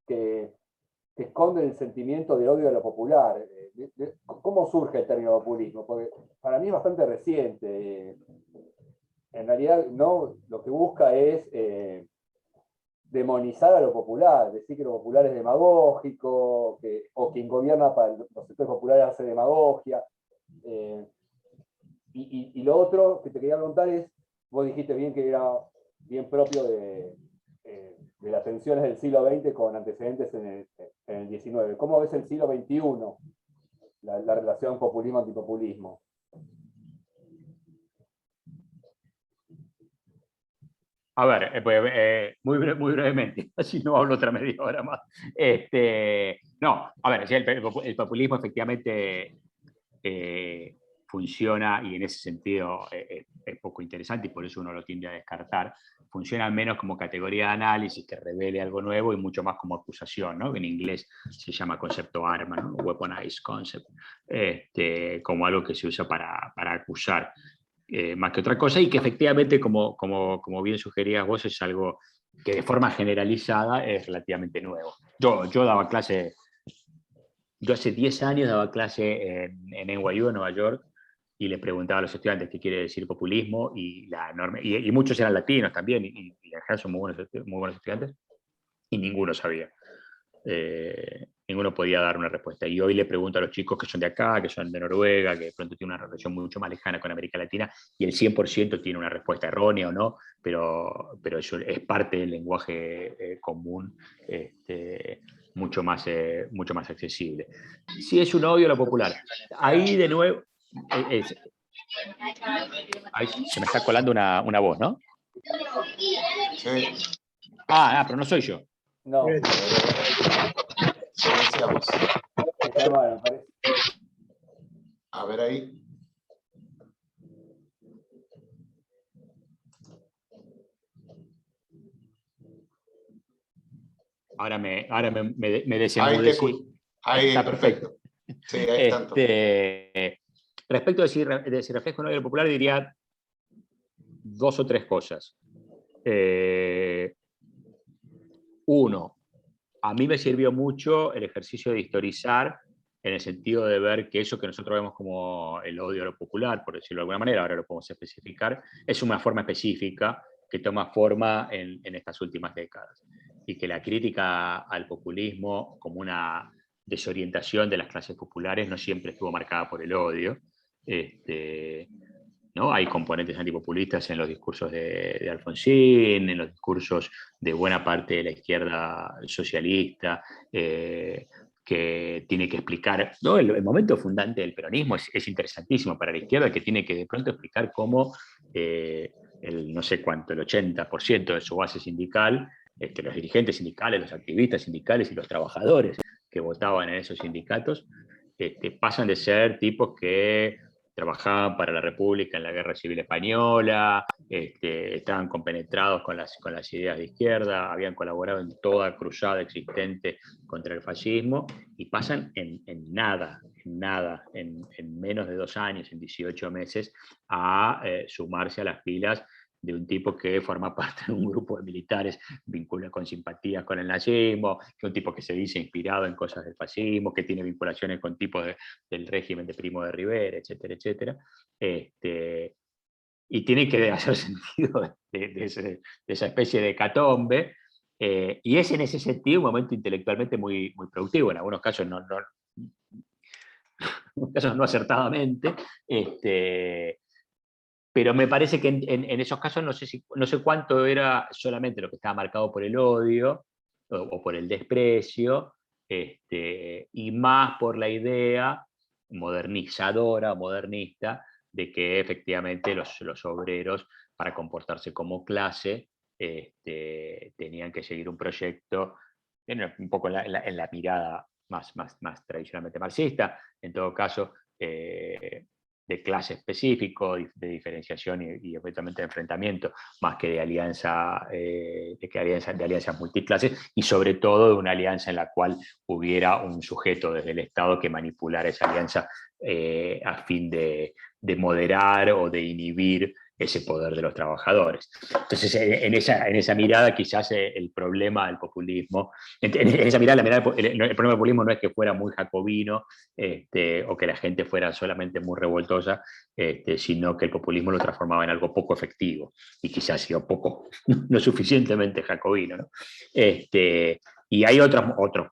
que esconde el sentimiento de odio a lo popular. ¿Cómo surge el término populismo? Porque para mí es bastante reciente. En realidad, no, lo que busca es demonizar a lo popular, decir que lo popular es demagógico, o quien gobierna para los sectores populares hace demagogia. Eh, y lo otro que te quería preguntar es, vos dijiste bien que era bien propio de las tensiones del siglo XX con antecedentes en el XIX. ¿Cómo ves el siglo XXI, la relación populismo-antipopulismo? A ver, muy brevemente, así no hablo otra media hora más. No, a ver, sí, el populismo efectivamente funciona, y en ese sentido es poco interesante y por eso uno lo tiende a descartar. Funciona al menos como categoría de análisis que revele algo nuevo y mucho más como acusación, ¿no? En inglés se llama concepto arma, ¿no? Weaponized concept, como algo que se usa para acusar. Más que otra cosa, y que efectivamente, como bien sugerías vos, es algo que de forma generalizada es relativamente nuevo. Yo daba clase, yo hace 10 años daba clase en NYU, en Nueva York, y le preguntaba a los estudiantes qué quiere decir populismo, y muchos eran latinos también, y en general son muy buenos estudiantes, y ninguno sabía. Ninguno podía dar una respuesta. Y hoy le pregunto a los chicos que son de acá, que son de Noruega, que de pronto tienen una relación mucho más lejana con América Latina, y el 100% tiene una respuesta errónea o no, pero eso es parte del lenguaje común, mucho más accesible. Si es un odio a lo popular, ahí de nuevo, ahí se me está colando una voz, ¿no? Sí. Pero no soy yo. No, Silenciamos. está mal, me parece. A ver ahí. Ahora me desenmudecí. Ahí, está perfecto. Sí, ahí están todos. Respecto de si refleja un odio popular, diría dos o tres cosas. Uno, a mí me sirvió mucho el ejercicio de historizar, en el sentido de ver que eso que nosotros vemos como el odio a lo popular, por decirlo de alguna manera, ahora lo podemos especificar, es una forma específica que toma forma en estas últimas décadas. Y que la crítica al populismo como una desorientación de las clases populares no siempre estuvo marcada por el odio. ¿No? Hay componentes antipopulistas en los discursos de Alfonsín, en los discursos de buena parte de la izquierda socialista, que tiene que explicar, ¿no? El momento fundante del peronismo es interesantísimo para la izquierda, que tiene que de pronto explicar cómo no sé cuánto, el 80% de su base sindical, los dirigentes sindicales, los activistas sindicales y los trabajadores que votaban en esos sindicatos, pasan de ser tipos que trabajaban para la República en la Guerra Civil Española, estaban compenetrados con las ideas de izquierda, habían colaborado en toda cruzada existente contra el fascismo, y pasan en nada, en menos de 2 años, en 18 meses, a sumarse a las filas de un tipo que forma parte de un grupo de militares vinculado con simpatías con el nazismo, que un tipo que se dice inspirado en cosas del fascismo, que tiene vinculaciones con tipos del régimen de Primo de Rivera, etcétera, etcétera. y tiene que hacer sentido de esa especie de hecatombe, y es en ese sentido un momento intelectualmente muy, muy productivo, en algunos casos no acertadamente, pero me parece que en esos casos no sé cuánto era solamente lo que estaba marcado por el odio o por el desprecio, y más por la idea modernizadora o modernista de que efectivamente los obreros, para comportarse como clase, tenían que seguir un proyecto un poco en la mirada más tradicionalmente marxista, en todo caso, de clase específico, de diferenciación y eventualmente de enfrentamiento, más que de alianzas multiclases, y sobre todo de una alianza en la cual hubiera un sujeto desde el Estado que manipulara esa alianza a fin de moderar o de inhibir ese poder de los trabajadores. Entonces, en esa mirada, quizás el problema del populismo, en esa mirada, el problema del populismo no es que fuera muy jacobino, o que la gente fuera solamente muy revoltosa, sino que el populismo lo transformaba en algo poco efectivo, y quizás sido poco, no suficientemente jacobino, ¿no? Y hay otros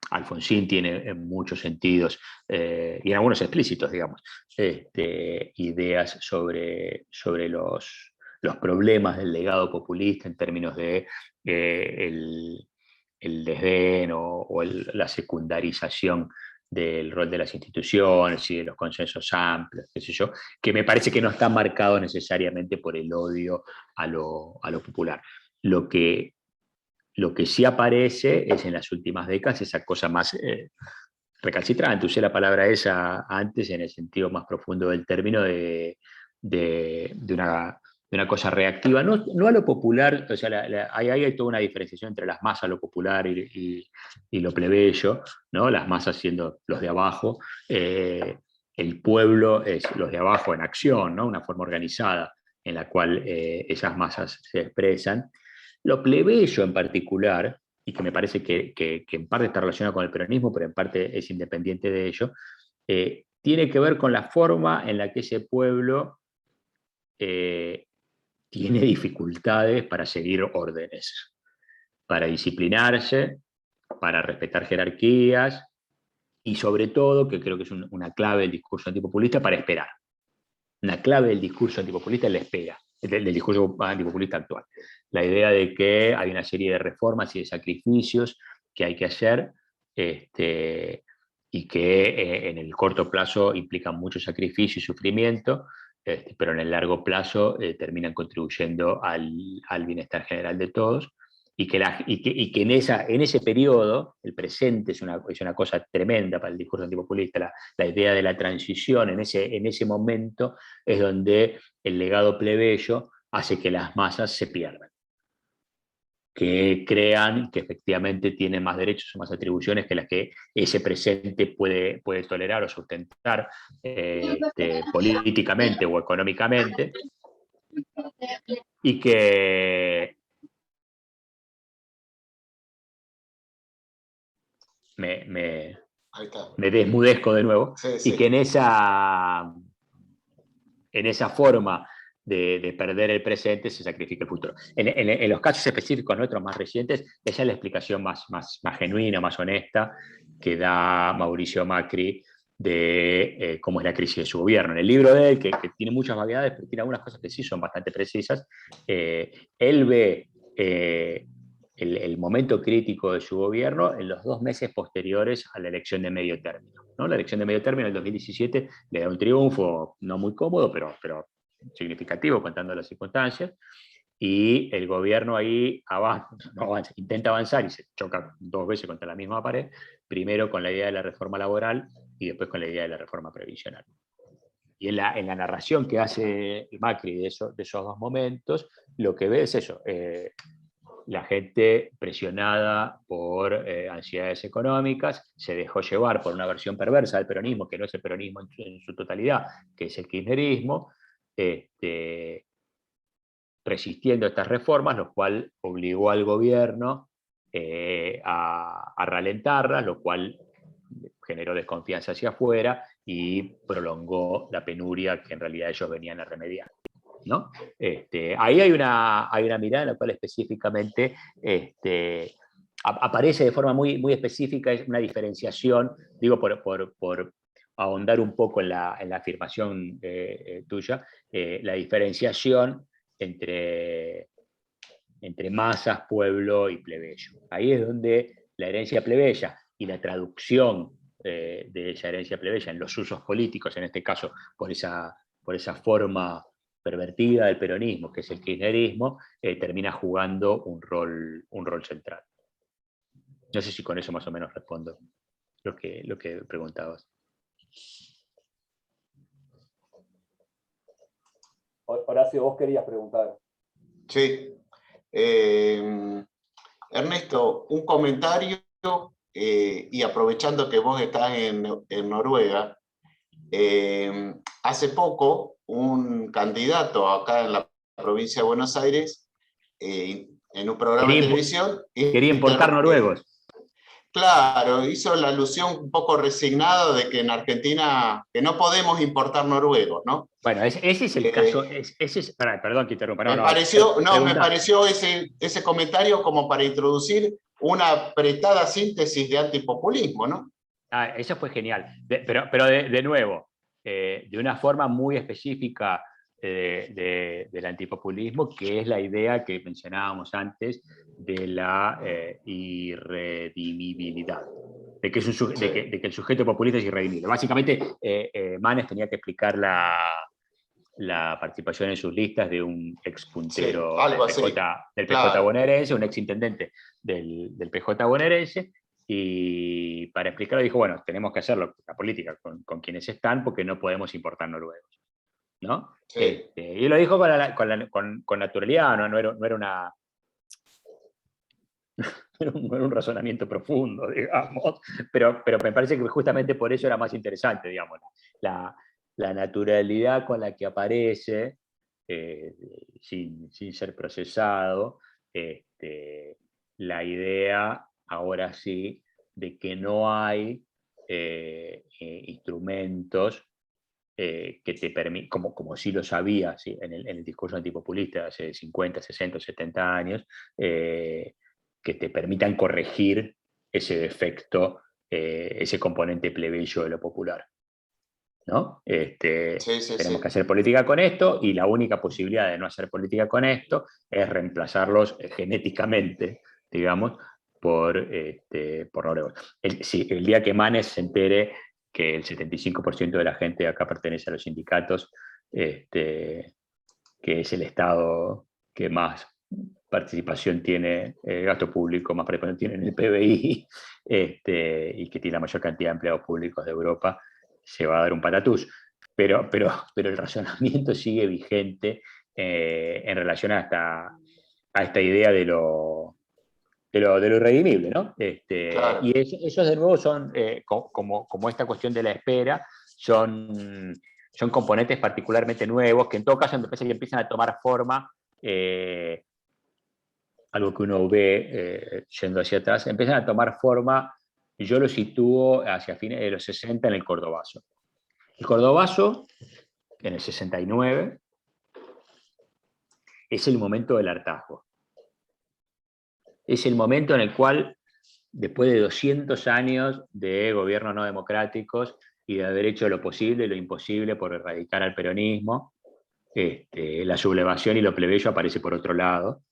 Alfonsín tiene en muchos sentidos, y en algunos explícitos, digamos, ideas sobre los problemas del legado populista en términos de el desdén o la secundarización del rol de las instituciones y de los consensos amplios, qué sé yo, que me parece que no está marcado necesariamente por el odio a lo popular. Lo que sí aparece es en las últimas décadas esa cosa más recalcitrante. Usé la palabra esa antes en el sentido más profundo del término de una cosa reactiva, no a lo popular, o sea, ahí hay toda una diferenciación entre las masas, lo popular y lo plebeyo, ¿no? Las masas siendo los de abajo, el pueblo es los de abajo en acción, ¿no? Una forma organizada en la cual esas masas se expresan. Lo plebeyo en particular, y que me parece que en parte está relacionado con el peronismo, pero en parte es independiente de ello, tiene que ver con la forma en la que ese pueblo tiene dificultades para seguir órdenes, para disciplinarse, para respetar jerarquías, y sobre todo, que creo que es una clave del discurso antipopulista, para esperar. Una clave del discurso antipopulista es la espera, del discurso antipopulista actual. La idea de que hay una serie de reformas y de sacrificios que hay que hacer, y que en el corto plazo implican mucho sacrificio y sufrimiento, pero en el largo plazo terminan contribuyendo al bienestar general de todos, y que en ese periodo, el presente es una cosa tremenda para el discurso antipopulista, la idea de la transición en ese momento es donde el legado plebeyo hace que las masas se pierdan, que crean que efectivamente tienen más derechos o más atribuciones que las que ese presente puede tolerar o sustentar políticamente o económicamente, y que me desmudezco de nuevo, sí, sí. Y que en esa forma de perder el presente se sacrifica el futuro. En los casos específicos nuestros más recientes, esa es la explicación más genuina, más honesta, que da Mauricio Macri de cómo es la crisis de su gobierno. En el libro de él, que tiene muchas vaguedades, pero tiene algunas cosas que sí son bastante precisas, él ve el momento crítico de su gobierno en los 2 meses posteriores a la elección de medio término, ¿no? La elección de medio término del 2017 le da un triunfo no muy cómodo, pero significativo contando las circunstancias, y el gobierno ahí intenta avanzar y se choca 2 veces contra la misma pared, primero con la idea de la reforma laboral y después con la idea de la reforma previsional. Y en la narración que hace Macri de esos 2 momentos, lo que ve es eso, la gente presionada por ansiedades económicas, se dejó llevar por una versión perversa del peronismo, que no es el peronismo en su totalidad, que es el kirchnerismo, resistiendo estas reformas, lo cual obligó al gobierno a ralentarlas, lo cual generó desconfianza hacia afuera y prolongó la penuria que en realidad ellos venían a remediar, ¿no? Ahí hay una mirada en la cual específicamente aparece de forma muy, muy específica una diferenciación, digo, por ahondar un poco en la afirmación tuya, la diferenciación entre masas, pueblo y plebeyo. Ahí es donde la herencia plebeya y la traducción de esa herencia plebeya en los usos políticos, en este caso por esa forma pervertida del peronismo, que es el kirchnerismo, termina jugando un rol central. No sé si con eso más o menos respondo lo que preguntabas. Horacio, vos querías preguntar. Sí. Ernesto, un comentario, y aprovechando que vos estás en Noruega, hace poco un candidato acá en la provincia de Buenos Aires, en un programa de televisión... Quería importar noruegos. Claro, hizo la alusión un poco resignada de que en Argentina, que no podemos importar noruegos, ¿no? Bueno, ese es el caso, perdón que interrumpa. Me pareció ese comentario como para introducir una apretada síntesis de antipopulismo, ¿no? Eso fue genial, pero de nuevo, de una forma muy específica del antipopulismo, que es la idea que mencionábamos antes de la irredimibilidad, de que el sujeto populista es irredimible. Básicamente, Manes tenía que explicar la participación en sus listas de un expuntero del PJ bonaerense, un exintendente del PJ bonaerense, y para explicarlo dijo, bueno, tenemos que hacerlo, la política, con quienes están, porque no podemos importar noruegos, ¿no? Sí. Y lo dijo con naturalidad, no era una... no era un razonamiento profundo, digamos, pero me parece que justamente por eso era más interesante, digamos, la naturalidad con la que aparece, sin ser procesado, la idea, ahora sí, de que no hay instrumentos que te permiten, como sí lo sabía, ¿sí? en el discurso antipopulista de hace 50, 60, 70 años, que te permitan corregir ese defecto, ese componente plebeyo de lo popular, ¿no? Tenemos que hacer política con esto, y la única posibilidad de no hacer política con esto es reemplazarlos genéticamente, digamos, por noruegos. El día que Manes se entere que el 75% de la gente de acá pertenece a los sindicatos, que es el Estado que más participación tiene, gasto público más participación tiene en el PBI, y que tiene la mayor cantidad de empleados públicos de Europa, se va a dar un patatús. Pero el razonamiento sigue vigente en relación a esta idea de lo irredimible, ¿no? Claro. Y esos de nuevo son, como esta cuestión de la espera, son componentes particularmente nuevos, que en todo caso me parece que empiezan a tomar forma, algo que uno ve yendo hacia atrás, empiezan a tomar forma, y yo lo sitúo hacia fines de los 60 en el Cordobazo. El Cordobazo, en el 69, es el momento del hartazgo. Es el momento en el cual, después de 200 años de gobiernos no democráticos y de haber hecho lo posible y lo imposible por erradicar al peronismo, la sublevación y lo plebeyo aparece por otro lado,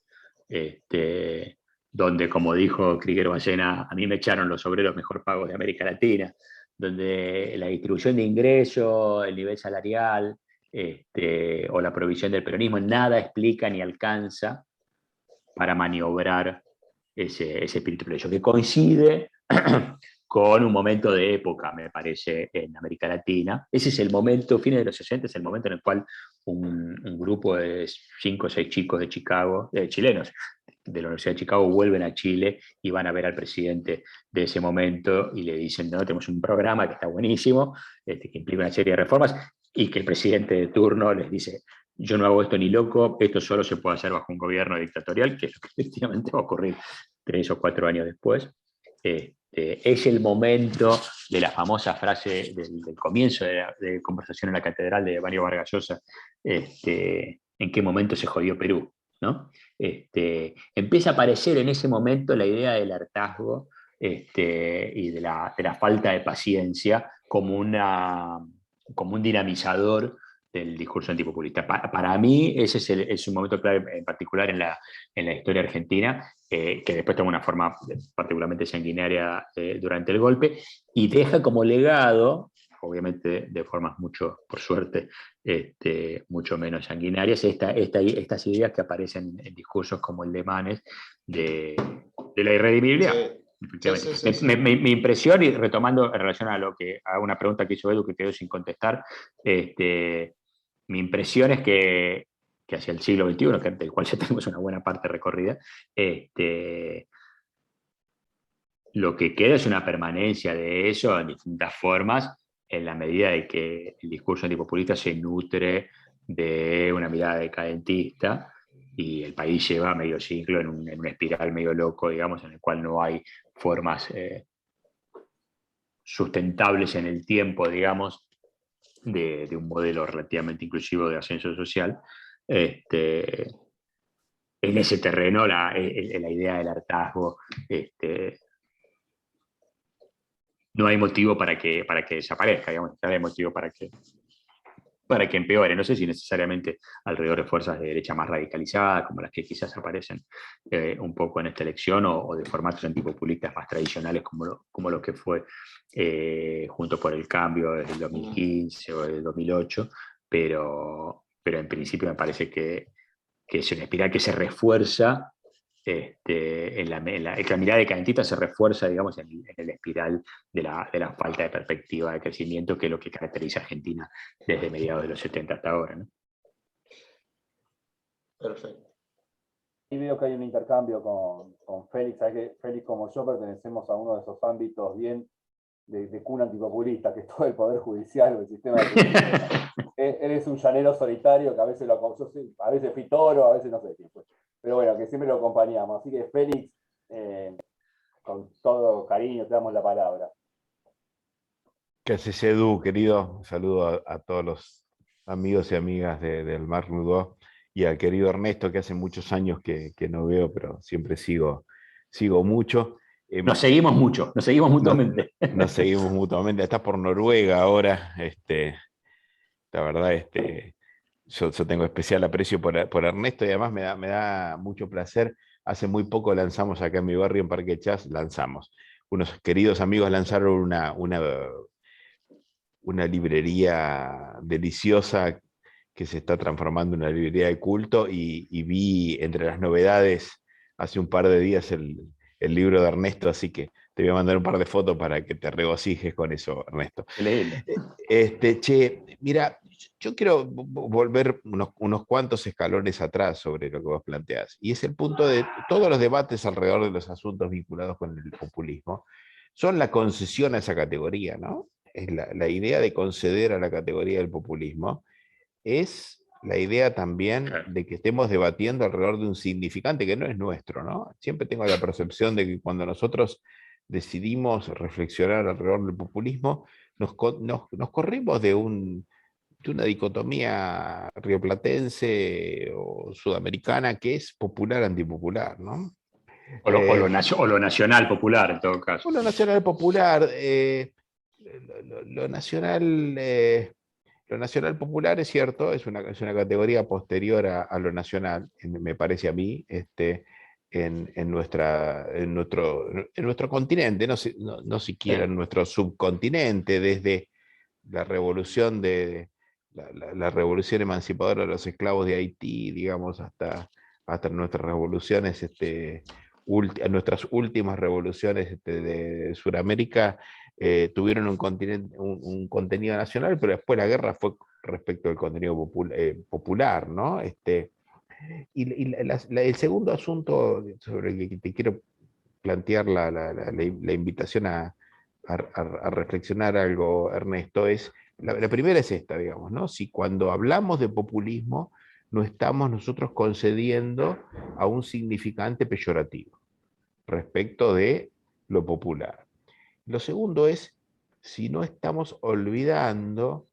donde, como dijo Krieger Ballena, a mí me echaron los obreros mejor pagos de América Latina, donde la distribución de ingresos, el nivel salarial, o la provisión del peronismo, nada explica ni alcanza para maniobrar ese espíritu plebeyo, que coincide con un momento de época, me parece, en América Latina. Ese es el momento, fines de los 60, es el momento en el cual un grupo de 5 o 6 chicos de Chicago, chilenos, de la Universidad de Chicago, vuelven a Chile y van a ver al presidente de ese momento y le dicen, no, tenemos un programa que está buenísimo, que implica una serie de reformas, y que el presidente de turno les dice, yo no hago esto ni loco, esto solo se puede hacer bajo un gobierno dictatorial, que es lo que efectivamente va a ocurrir 3 o 4 años después. Es el momento de la famosa frase del comienzo de conversación en la catedral de Mario Vargas Llosa, en qué momento se jodió Perú, ¿no? Empieza a aparecer en ese momento la idea del hartazgo y de la falta de paciencia como un dinamizador del discurso antipopulista. Para mí ese es un momento clave, en particular en la historia argentina, que después toma una forma particularmente sanguinaria durante el golpe, y deja como legado, obviamente de formas mucho, por suerte, mucho menos sanguinarias, estas ideas que aparecen en discursos como el de Manes, de la irredimibilidad. Sí. Mi impresión, y retomando en relación a una pregunta que hizo Edu que quedó sin contestar, mi impresión es que hacia el siglo XXI, del cual ya tenemos una buena parte recorrida, lo que queda es una permanencia de eso en distintas formas, en la medida de que el discurso antipopulista se nutre de una mirada decadentista, y el país lleva medio siglo en una espiral medio loco, digamos, en el cual no hay formas sustentables en el tiempo, digamos, de un modelo relativamente inclusivo de ascenso social. En ese terreno la idea del hartazgo, no hay motivo para que desaparezca, digamos, no hay motivo para que empeore. No sé si necesariamente alrededor de fuerzas de derecha más radicalizadas, como las que quizás aparecen un poco en esta elección, o de formatos antipopulistas más tradicionales, como lo que fue Juntos por el Cambio desde el 2015 o del 2008, pero en principio me parece que es una espiral que se refuerza. La mirada decadentista se refuerza, digamos, en el espiral de la falta de perspectiva de crecimiento, que es lo que caracteriza a Argentina desde mediados de los 70 hasta ahora, ¿no? Perfecto. Y veo que hay un intercambio con Félix. Sabes que Félix, como yo, pertenecemos a uno de esos ámbitos bien de cuna antipopulista, que es todo el Poder Judicial o el sistema de justicia. Eres un llanero solitario que a veces a veces fui toro, a veces no sé quién fue. Pero bueno, que siempre lo acompañamos. Así que Félix, con todo cariño, te damos la palabra. ¿Qué haces, Edu, querido? Un saludo a todos los amigos y amigas del Mar Nudó, y al querido Ernesto, que hace muchos años que no veo, pero siempre sigo mucho. Nos seguimos mucho, nos seguimos mutuamente. Nos seguimos mutuamente. Estás por Noruega ahora. La verdad, yo tengo especial aprecio por Ernesto, y además me da mucho placer. Hace muy poco lanzamos acá en mi barrio, en Parque Chas, unos queridos amigos lanzaron una librería deliciosa que se está transformando en una librería de culto, y vi entre las novedades hace un par de días el libro de Ernesto, así que te voy a mandar un par de fotos para que te regocijes con eso, Ernesto. Che, mira, yo quiero volver unos cuantos escalones atrás sobre lo que vos planteás, y es el punto de todos los debates alrededor de los asuntos vinculados con el populismo, son la concesión a esa categoría, ¿no? Es la idea de conceder a la categoría del populismo, es la idea también de que estemos debatiendo alrededor de un significante que no es nuestro, ¿no? Siempre tengo la percepción de que cuando nosotros decidimos reflexionar alrededor del populismo, nos corrimos de una dicotomía rioplatense o sudamericana que es popular-antipopular, ¿no? O lo nacional popular, en todo caso. O lo nacional popular. Lo nacional popular, es cierto, es una categoría posterior a lo nacional, me parece a mí, en nuestro continente, no siquiera en nuestro subcontinente, desde la revolución la revolución emancipadora de los esclavos de Haití, digamos, hasta nuestras revoluciones, nuestras últimas revoluciones de Sudamérica. Tuvieron un contenido nacional, pero después la guerra fue respecto al contenido popular, ¿no? Y el segundo asunto sobre el que te quiero plantear la invitación a reflexionar algo, Ernesto, es, la primera es esta, digamos, ¿no? Si cuando hablamos de populismo no estamos nosotros concediendo a un significante peyorativo respecto de lo popular. Lo segundo es si no estamos olvidando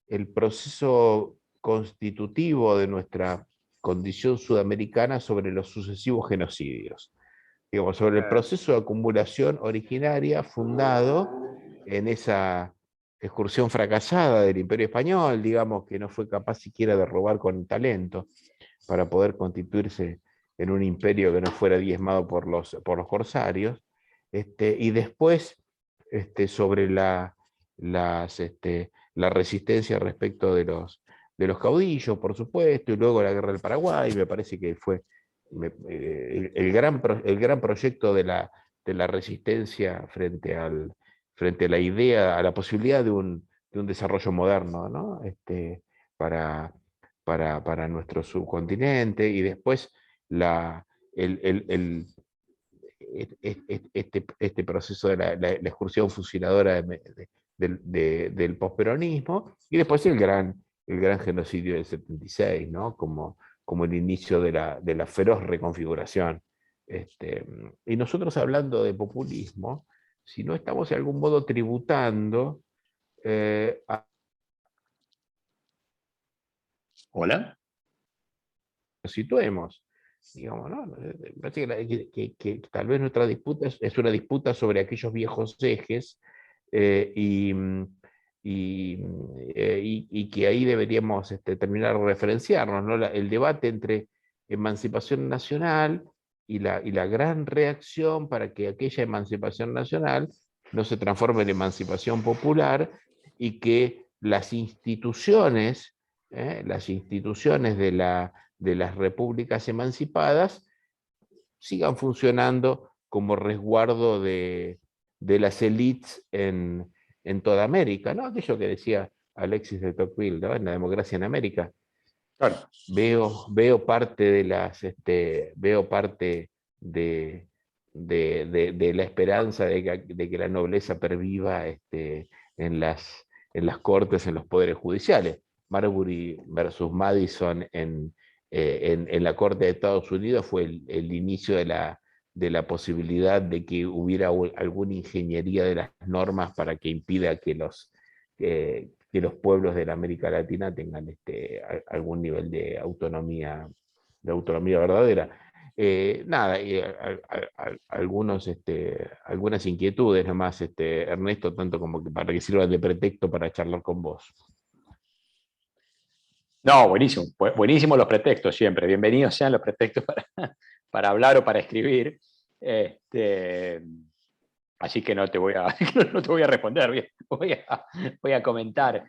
el proceso constitutivo de nuestra condición sudamericana sobre los sucesivos genocidios. Digamos, sobre el proceso de acumulación originaria fundado en esa excursión fracasada del Imperio Español, digamos, que no fue capaz siquiera de robar con talento para poder constituirse en un imperio que no fuera diezmado por los corsarios, y después sobre la resistencia respecto de los caudillos, por supuesto, y luego la guerra del Paraguay, me parece que fue el gran proyecto de la resistencia frente a la idea, a la posibilidad de un desarrollo moderno, ¿no? Para nuestro subcontinente, y después este proceso de la excursión fusiladora del posperonismo, y después el gran genocidio del 76, ¿no? Como el inicio de la feroz reconfiguración. Y nosotros, hablando de populismo, si no estamos de algún modo tributando ¿Hola? nos situemos, digamos, ¿no? Me parece que tal vez nuestra disputa es una disputa sobre aquellos viejos ejes, y que ahí deberíamos terminar de referenciarnos, ¿no? El debate entre emancipación nacional y la gran reacción para que aquella emancipación nacional no se transforme en emancipación popular, y que las instituciones de las repúblicas emancipadas sigan funcionando como resguardo de las élites en toda América, ¿no? Aquello que decía Alexis de Tocqueville, ¿no? En La democracia en América. Claro. Veo parte de la esperanza de que la nobleza perviva en las cortes, en los poderes judiciales. Marbury versus Madison en la Corte de Estados Unidos fue el inicio de la posibilidad de que hubiera alguna ingeniería de las normas para que impida que los pueblos de la América Latina tengan algún nivel de autonomía verdadera. Nada, algunas inquietudes nomás, Ernesto, tanto como que para que sirvan de pretexto para charlar con vos. No, buenísimo. Buenísimos los pretextos siempre. Bienvenidos sean los pretextos para hablar o para escribir. Así que no te voy a responder, voy a comentar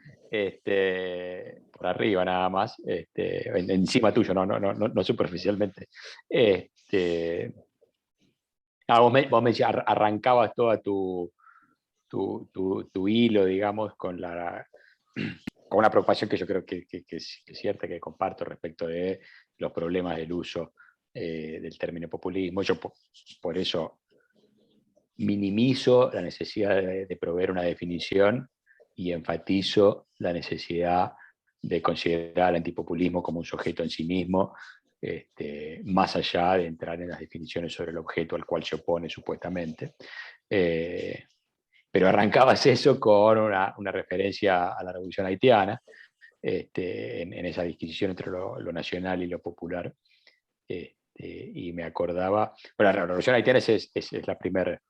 por arriba nada más, encima tuyo, no superficialmente. Vos me decías, arrancabas toda tu hilo, digamos, con una preocupación que yo creo que es cierta, que comparto respecto de los problemas del uso del término populismo. Yo por eso minimizo la necesidad de proveer una definición y enfatizo la necesidad de considerar al antipopulismo como un sujeto en sí mismo, más allá de entrar en las definiciones sobre el objeto al cual se opone supuestamente. Pero arrancabas eso con una referencia a la Revolución Haitiana, en esa disquisición entre lo nacional y lo popular. Y me acordaba, bueno, la Revolución Haitiana es la primera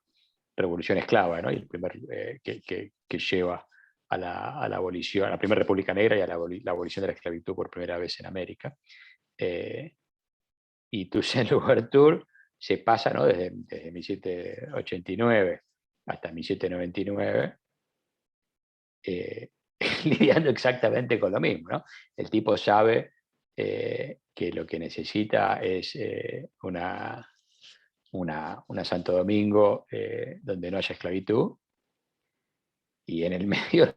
revolución esclava, ¿no? Y el primer que lleva a la abolición, a la primera República Negra y a la abolición de la esclavitud por primera vez en América. Y Toussaint Louverture se pasa, ¿no? desde 1789 hasta 1799, lidiando exactamente con lo mismo, ¿no? El tipo sabe que lo que necesita es una Santo Domingo donde no haya esclavitud, y en el medio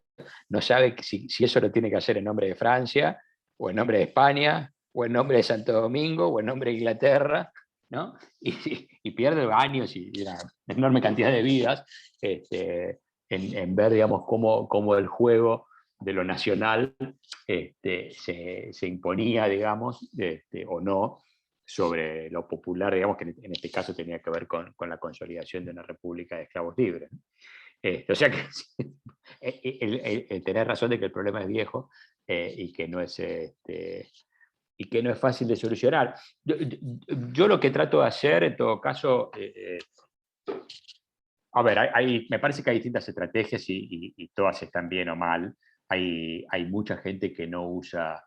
no sabe si eso lo tiene que hacer en nombre de Francia, o en nombre de España, o en nombre de Santo Domingo, o en nombre de Inglaterra, ¿no? Y pierde años y una enorme cantidad de vidas en ver, digamos, cómo el juego de lo nacional se imponía, digamos, o no, sobre lo popular, digamos, que en este caso tenía que ver con la consolidación de una república de esclavos libres. O sea que tenés razón de que el problema es viejo y que no es fácil de solucionar. Yo lo que trato de hacer, en todo caso, a ver, me parece que hay distintas estrategias y todas están bien o mal. Hay mucha gente que no usa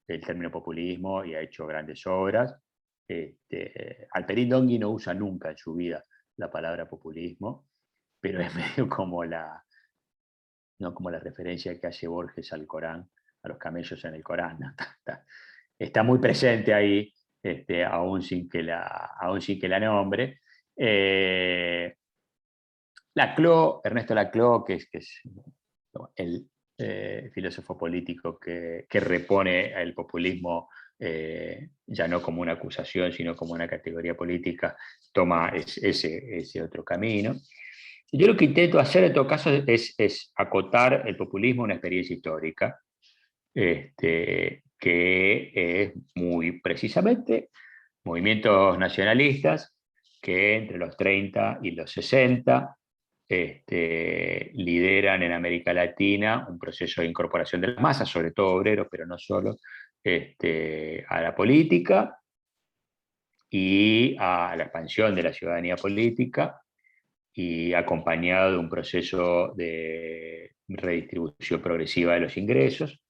el término populismo y ha hecho grandes obras. Alperín Dongui no usa nunca en su vida la palabra populismo, pero es medio como ¿no? Como la referencia que hace Borges al Corán, a los camellos en el Corán. ¿No? Está muy presente ahí, aún sin que la nombre. Ernesto Laclau, que es el filósofo político que repone el populismo ya no como una acusación, sino como una categoría política, toma ese otro camino. Yo lo que intento hacer en todo caso es acotar el populismo a una experiencia histórica, que es muy precisamente movimientos nacionalistas que entre los 30 y los 60 lideran en América Latina un proceso de incorporación de las masas, sobre todo obreros, pero no solo, a la política y a la expansión de la ciudadanía política, y acompañado de un proceso de redistribución progresiva de los ingresos,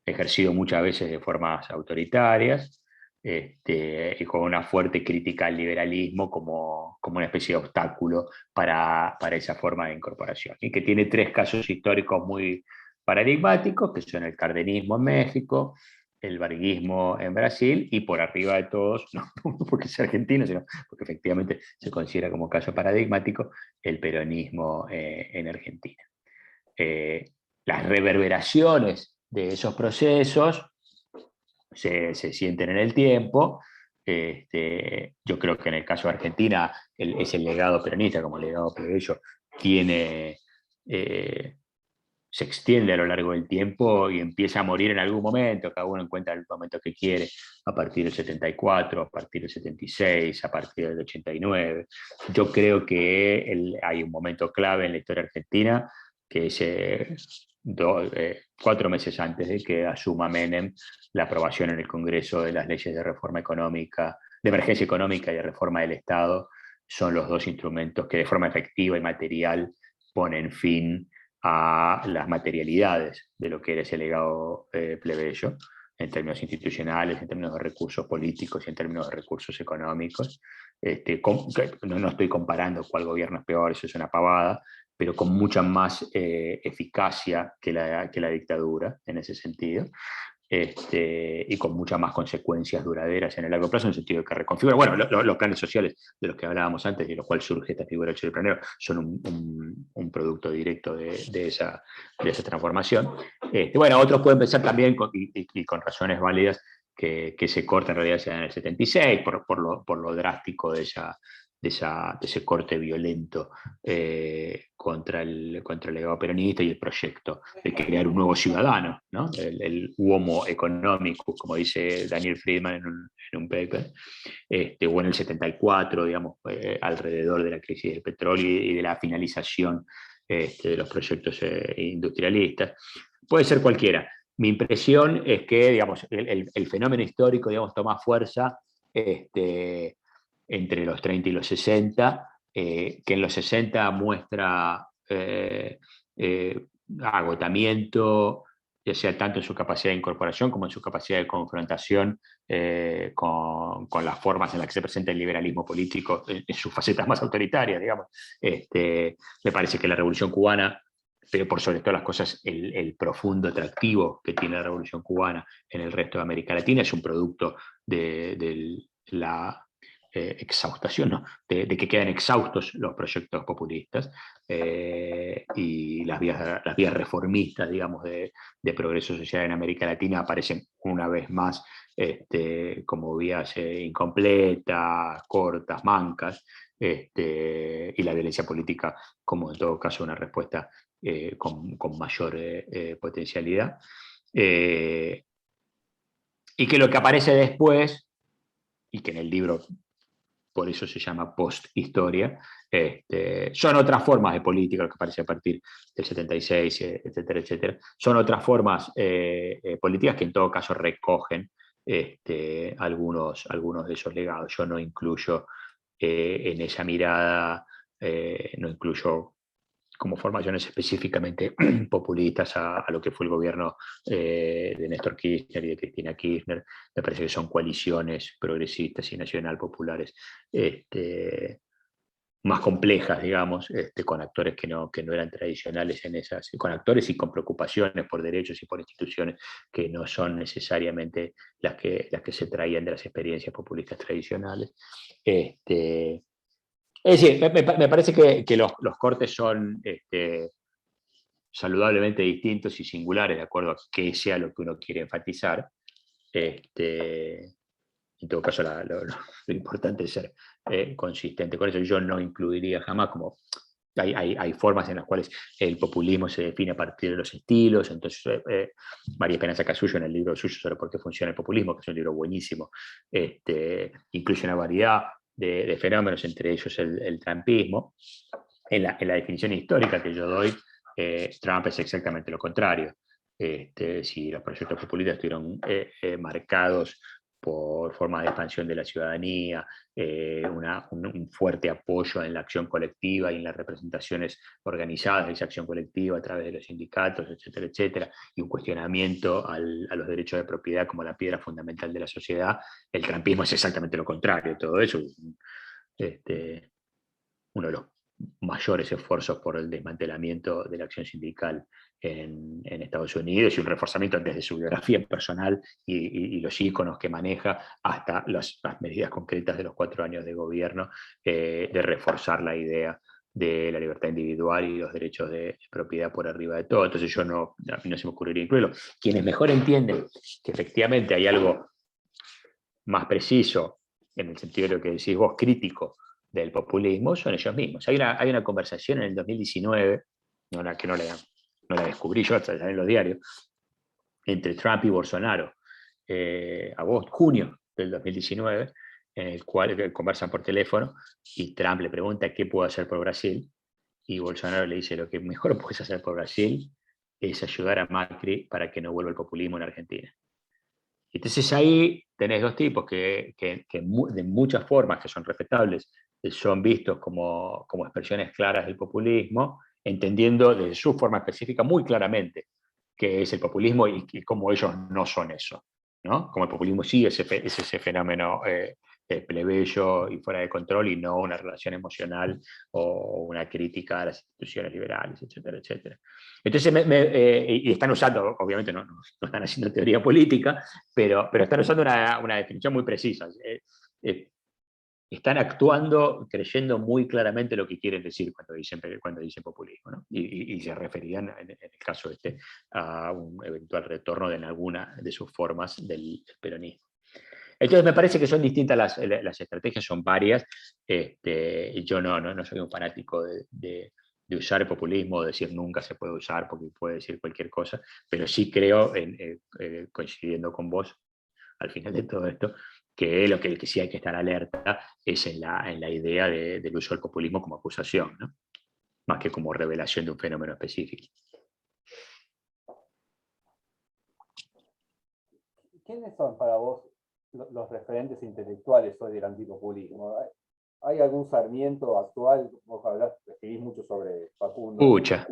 ejercido muchas veces de formas autoritarias, y con una fuerte crítica al liberalismo como una especie de obstáculo para esa forma de incorporación. Y que tiene tres casos históricos muy paradigmáticos, que son el cardenismo en México, el varguismo en Brasil, y por arriba de todos, no porque es argentino, sino porque efectivamente se considera como caso paradigmático, el peronismo en Argentina. Las reverberaciones de esos procesos se sienten en el tiempo. Yo creo que en el caso de Argentina es el legado peronista, como el legado plebeyo, se extiende a lo largo del tiempo y empieza a morir en algún momento, cada uno encuentra el momento que quiere, a partir del 74, a partir del 76, a partir del 89. Yo creo que hay un momento clave en la historia argentina, que es 4 meses antes de que asuma Menem la aprobación en el Congreso de las leyes de reforma económica, de emergencia económica y de reforma del Estado. Son los dos instrumentos que de forma efectiva y material ponen fin a las materialidades de lo que era ese legado plebeyo, en términos institucionales, en términos de recursos políticos y en términos de recursos económicos. No estoy comparando cuál gobierno es peor, eso es una pavada, pero con mucha más eficacia que la dictadura en ese sentido. Y con muchas más consecuencias duraderas en el largo plazo, en el sentido de que reconfigura. Bueno, los planes sociales de los que hablábamos antes, de los cuales surge esta figura del socio-planero, son un producto directo de esa transformación. Bueno, otros pueden pensar también, y con razones válidas, que se corta en realidad sea en el 76, por lo drástico de ese corte violento contra el legado peronista y el proyecto de crear un nuevo ciudadano, ¿no? el homo economicus, como dice Daniel Friedman en un paper, o en el 74, digamos, alrededor de la crisis del petróleo y de la finalización de los proyectos industrialistas. Puede ser cualquiera. Mi impresión es que, digamos, el fenómeno histórico, digamos, toma fuerza entre los 30 y los 60, que en los 60 muestra agotamiento, ya sea tanto en su capacidad de incorporación como en su capacidad de confrontación con las formas en las que se presenta el liberalismo político en sus facetas más autoritarias, digamos. Me parece que la Revolución Cubana, pero por sobre todas las cosas, el profundo atractivo que tiene la Revolución Cubana en el resto de América Latina es un producto de la exhaustación, ¿no? de que quedan exhaustos los proyectos populistas y las vías reformistas, digamos, de progreso social en América Latina aparecen una vez más como vías incompletas, cortas, mancas, y la violencia política como en todo caso una respuesta con mayor potencialidad. Y que lo que aparece después, y que en el libro por eso se llama post-historia. Son otras formas de política, lo que aparece a partir del 76, etcétera, etcétera. Son otras formas políticas que en todo caso recogen algunos de esos legados. Yo no incluyo en esa mirada, no incluyo como formaciones específicamente populistas a lo que fue el gobierno de Néstor Kirchner y de Cristina Kirchner. Me parece que son coaliciones progresistas y nacional populares más complejas, digamos, con actores que no eran tradicionales en esas, con actores y con preocupaciones por derechos y por instituciones que no son necesariamente las que se traían de las experiencias populistas tradicionales. Es decir, me parece que los cortes son saludablemente distintos y singulares de acuerdo a qué sea lo que uno quiere enfatizar. En todo caso, lo importante es ser consistente con eso. Yo no incluiría jamás como... Hay formas en las cuales el populismo se define a partir de los estilos. Entonces, María Esperanza Casullo, en el libro suyo sobre por qué funciona el populismo, que es un libro buenísimo, incluye una variedad de fenómenos, entre ellos el trumpismo. En la definición histórica que yo doy, Trump es exactamente lo contrario. Si los proyectos populistas estuvieron marcados por formas de expansión de la ciudadanía, un fuerte apoyo en la acción colectiva y en las representaciones organizadas de esa acción colectiva a través de los sindicatos, etcétera, etcétera, y un cuestionamiento a los derechos de propiedad como la piedra fundamental de la sociedad. El trumpismo es exactamente lo contrario. Todo eso, uno de los mayores esfuerzos por el desmantelamiento de la acción sindical en Estados Unidos y un reforzamiento desde su biografía personal y los íconos que maneja hasta las medidas concretas de los 4 años de gobierno de reforzar la idea de la libertad individual y los derechos de propiedad por arriba de todo. Entonces a mí no se me ocurriría incluirlo. Quienes mejor entienden que efectivamente hay algo más preciso, en el sentido de lo que decís vos, crítico, del populismo, son ellos mismos. Hay una conversación en el 2019, que no la descubrí yo, hasta en los diarios, entre Trump y Bolsonaro, junio del 2019, en el cual conversan por teléfono y Trump le pregunta qué puedo hacer por Brasil y Bolsonaro le dice: lo que mejor puedes hacer por Brasil es ayudar a Macri para que no vuelva el populismo en Argentina. Entonces ahí tenés dos tipos que de muchas formas que son respetables son vistos como expresiones claras del populismo, entendiendo de su forma específica muy claramente qué es el populismo y cómo ellos no son eso, ¿no? Como el populismo sí es ese fenómeno plebeyo y fuera de control y no una relación emocional o una crítica a las instituciones liberales, etcétera, etcétera. Entonces, y están usando, obviamente no están haciendo teoría política, pero están usando una definición muy precisa. Están actuando creyendo muy claramente lo que quieren decir cuando dicen populismo, ¿no? Y se referían, en el caso a un eventual retorno de alguna de sus formas del peronismo. Entonces me parece que son distintas las estrategias, son varias. Yo no soy un fanático de usar el populismo, de decir nunca se puede usar porque puede decir cualquier cosa, pero sí creo, coincidiendo con vos al final de todo esto, que lo que sí hay que estar alerta es en la idea del uso del populismo como acusación, ¿no? Más que como revelación de un fenómeno específico. ¿Quiénes son para vos los referentes intelectuales hoy del antipopulismo? ¿Hay algún Sarmiento actual? Vos escribís mucho sobre Facundo. Pucha.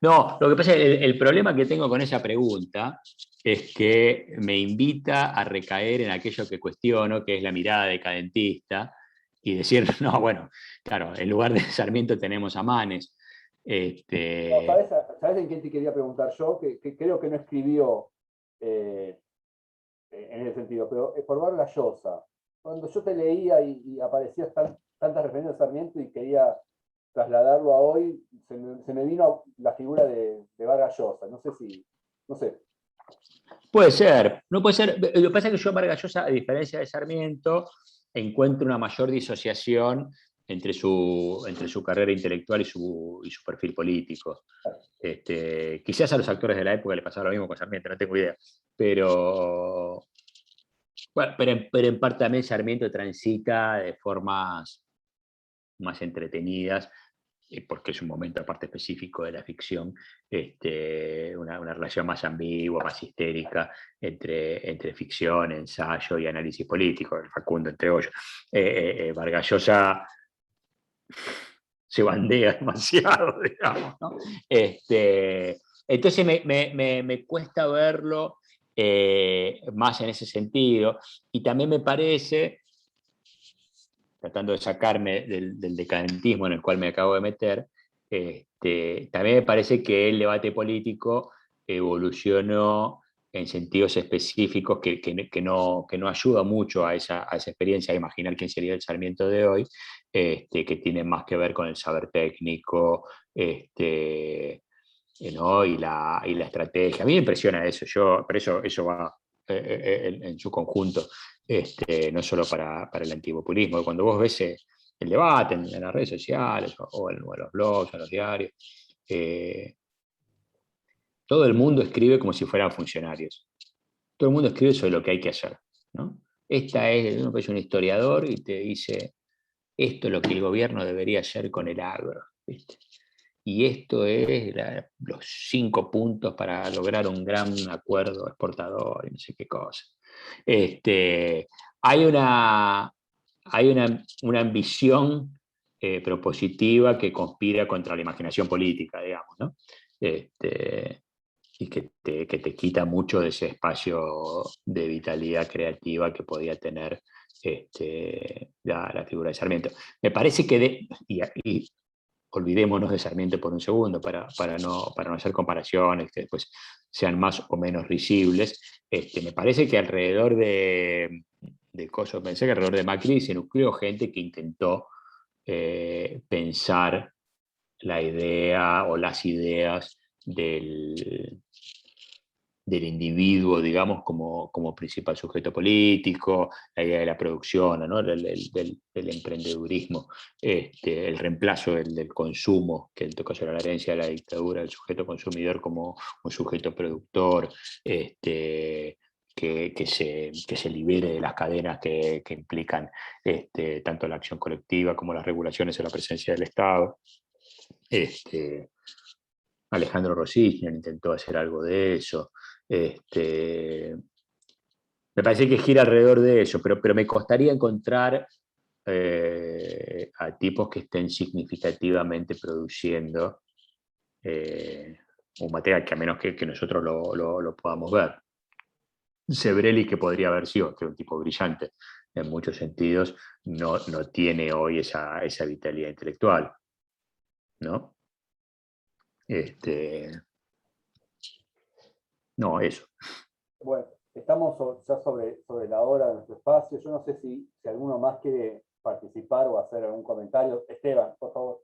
No, lo que pasa es que el problema que tengo con esa pregunta es que me invita a recaer en aquello que cuestiono, que es la mirada decadentista, y decir, no, bueno, claro, en lugar de Sarmiento tenemos a Manes. ¿Sabés en quién te quería preguntar yo? Que creo que no escribió en ese sentido, pero por Vargas Llosa. Cuando yo te leía y aparecías tantas referencias a Sarmiento y quería trasladarlo a hoy, se me vino la figura de Vargas Llosa. No sé. Puede ser, no puede ser. Lo que pasa es que yo en Vargas Llosa, a diferencia de Sarmiento, encuentro una mayor disociación entre su carrera intelectual y su perfil político. Quizás a los actores de la época le pasaba lo mismo con Sarmiento, no tengo idea. Pero Bueno, pero en parte también Sarmiento transita de formas más entretenidas, porque es un momento aparte específico de la ficción, una relación más ambigua, más histérica entre ficción, ensayo y análisis político, el Facundo entre Hoyos. Vargas Llosa se bandea demasiado, digamos, ¿no? Entonces me cuesta verlo más en ese sentido, y también me parece, tratando de sacarme del decadentismo en el cual me acabo de meter, también me parece que el debate político evolucionó en sentidos específicos que no ayuda mucho a esa experiencia de imaginar quién sería el Sarmiento de hoy, que tiene más que ver con el saber técnico, ¿no? y la estrategia. A mí me impresiona eso, pero eso va en su conjunto, no solo para el antipopulismo. Cuando vos ves el debate en las redes sociales o en los blogs o en los diarios, todo el mundo escribe como si fueran funcionarios. Todo el mundo escribe sobre lo que hay que hacer, ¿no? Uno es un historiador y te dice, esto es lo que el gobierno debería hacer con el agro, ¿viste? Y esto es los 5 puntos para lograr un gran acuerdo exportador y no sé qué cosa. Hay una ambición propositiva que conspira contra la imaginación política, digamos, ¿no? Y que te quita mucho de ese espacio de vitalidad creativa que podía tener la figura de Sarmiento. Me parece que, y olvidémonos de Sarmiento por un segundo para no hacer comparaciones que después sean más o menos risibles, me parece que alrededor pensé que alrededor de Macri se nucleó gente que intentó pensar la idea o las ideas del individuo, digamos, como principal sujeto político, la idea de la producción, ¿no? del emprendedurismo, el reemplazo del consumo, que en todo caso era la herencia de la dictadura, el sujeto consumidor como un sujeto productor, que se libere de las cadenas que implican tanto la acción colectiva como las regulaciones de la presencia del Estado. Alejandro Rosichner intentó hacer algo de eso. Me parece que gira alrededor de eso, pero me costaría encontrar a tipos que estén significativamente produciendo un material que a menos que nosotros lo podamos ver. Sebrelli, que podría haber sido, que es un tipo brillante en muchos sentidos, no tiene hoy esa vitalidad intelectual, ¿no? No, eso. Bueno, estamos ya sobre la hora de nuestro espacio. Yo no sé si alguno más quiere participar o hacer algún comentario. Esteban, por favor.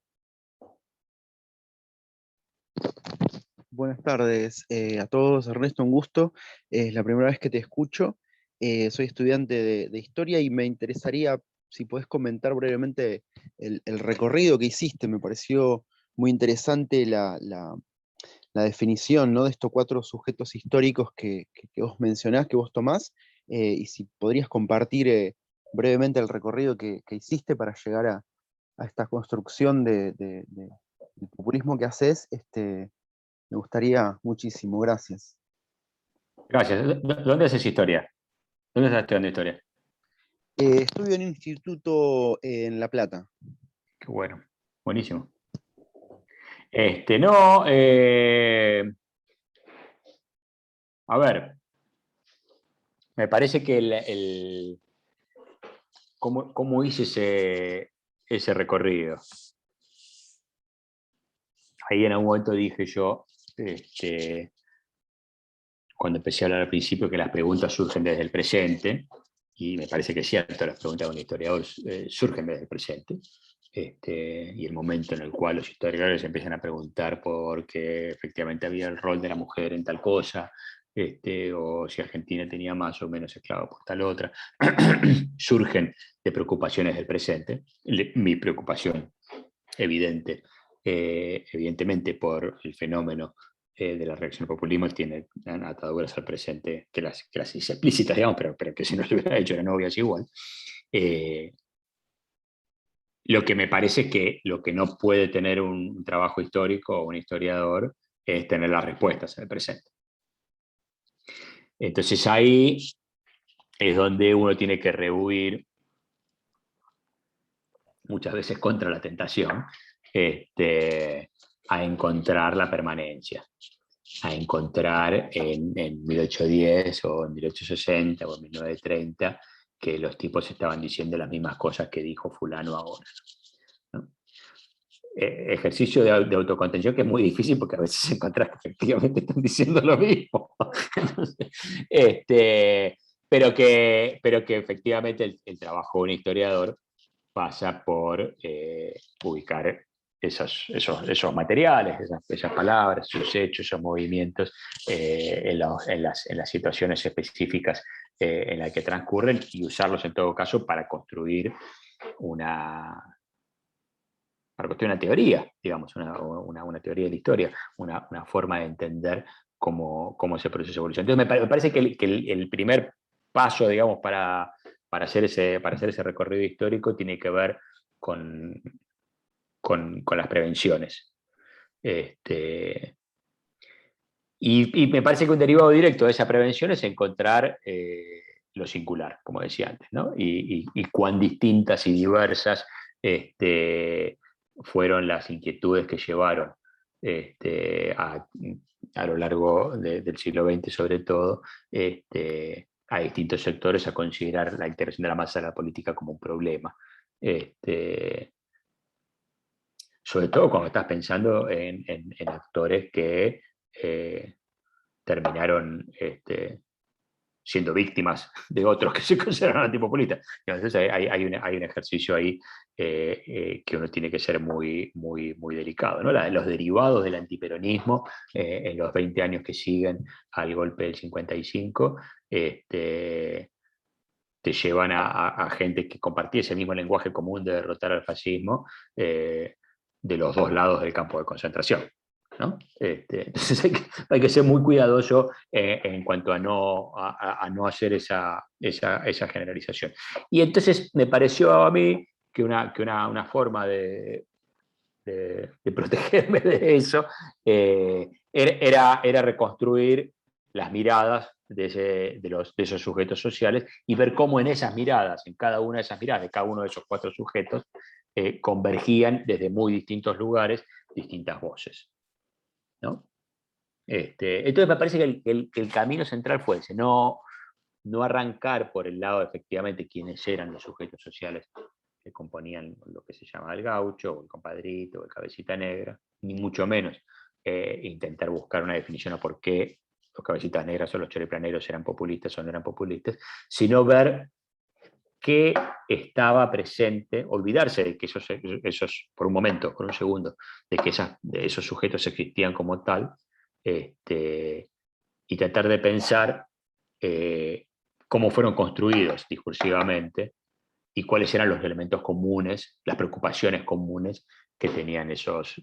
Buenas tardes a todos. Ernesto, un gusto. Es la primera vez que te escucho. Soy estudiante de historia y me interesaría si podés comentar brevemente el recorrido que hiciste. Me pareció muy interesante la definición, ¿no?, de estos 4 sujetos históricos que vos mencionás, que vos tomás, y si podrías compartir brevemente el recorrido que hiciste para llegar a esta construcción de populismo que haces, me gustaría muchísimo. Gracias. Gracias. ¿Dónde haces historia? ¿Dónde estás estudiando historia? Estudio en un instituto en La Plata. Qué bueno, buenísimo. No, a ver, me parece que ¿cómo hice ese recorrido? Ahí en algún momento dije yo, cuando empecé a hablar al principio, que las preguntas surgen desde el presente, y me parece que es cierto, las preguntas de un historiador surgen desde el presente, y el momento en el cual los historiadores empiezan a preguntar por qué efectivamente había el rol de la mujer en tal cosa, o si Argentina tenía más o menos esclavos por tal otra, surgen de preocupaciones del presente. Mi preocupación evidentemente por el fenómeno de la reacción al populismo tiene ataduras al presente que las hice explícitas, digamos, pero que si no lo hubiera hecho eran obvias igual. Lo que me parece es que lo que no puede tener un trabajo histórico o un historiador es tener las respuestas en el presente. Entonces ahí es donde uno tiene que rehuir, muchas veces contra la tentación, a encontrar la permanencia, a encontrar en 1810 o en 1860 o en 1930 que los tipos estaban diciendo las mismas cosas que dijo fulano ahora, ¿no? Ejercicio de autocontención que es muy difícil porque a veces encontrás que efectivamente están diciendo lo mismo. Entonces, pero que efectivamente el trabajo de un historiador pasa por ubicar esos materiales, esas palabras, esos hechos, esos movimientos en las situaciones específicas en las que transcurren y usarlos en todo caso para construir una teoría, digamos, una teoría de la historia, una forma de entender cómo ese proceso de evolución. Entonces me parece que el primer paso, digamos, para hacer ese recorrido histórico tiene que ver con las prevenciones. Y me parece que un derivado directo de esa prevención es encontrar lo singular, como decía antes, ¿no? Y cuán distintas y diversas fueron las inquietudes que llevaron a lo largo del siglo XX, sobre todo, a distintos sectores a considerar la integración de la masa de la política como un problema. Sobre todo cuando estás pensando en actores que terminaron siendo víctimas de otros que se consideran antipopulistas. Entonces hay un ejercicio ahí que uno tiene que ser muy, muy, muy delicado, ¿no? Los derivados del antiperonismo en los 20 años que siguen al golpe del 55 te llevan a gente que compartía ese mismo lenguaje común de derrotar al fascismo de los dos lados del campo de concentración, ¿no? Entonces hay que ser muy cuidadoso en cuanto a no hacer esa generalización. Y entonces me pareció a mí que una forma de protegerme de eso era reconstruir las miradas de esos sujetos sociales y ver cómo en esas miradas, en cada una de esas miradas de cada uno de esos 4 sujetos, convergían desde muy distintos lugares distintas voces, ¿no? Entonces me parece que el camino central fue ese, no arrancar por el lado efectivamente quiénes eran los sujetos sociales que componían lo que se llama el gaucho, o el compadrito, o el cabecita negra, ni mucho menos intentar buscar una definición a por qué los cabecitas negras o los choriplaneros eran populistas o no eran populistas, sino ver qué estaba presente, olvidarse de que esos por un momento, por un segundo, de que esos sujetos existían como tal, y tratar de pensar cómo fueron construidos discursivamente y cuáles eran los elementos comunes, las preocupaciones comunes que tenían esos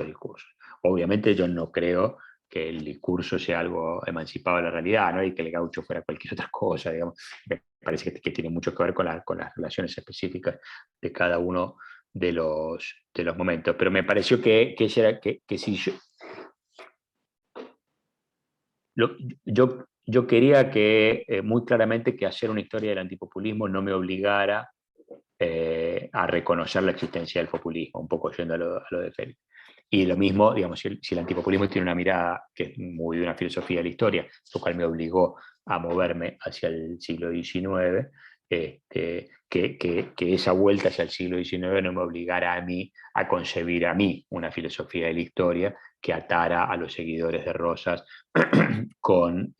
discursos. Obviamente yo no creo que el discurso sea algo emancipado de la realidad, ¿no? Y que el gaucho fuera cualquier otra cosa, digamos. Me parece que tiene mucho que ver con las relaciones específicas de cada uno de los momentos. Pero me pareció que si yo quería que muy claramente que hacer una historia del antipopulismo no me obligara a reconocer la existencia del populismo, un poco yendo a lo de Félix. Y lo mismo, digamos, si el antipopulismo tiene una mirada que es muy de una filosofía de la historia, lo cual me obligó a moverme hacia el siglo XIX, que esa vuelta hacia el siglo XIX no me obligara a mí a concebir a mí una filosofía de la historia que atara a los seguidores de Rosas con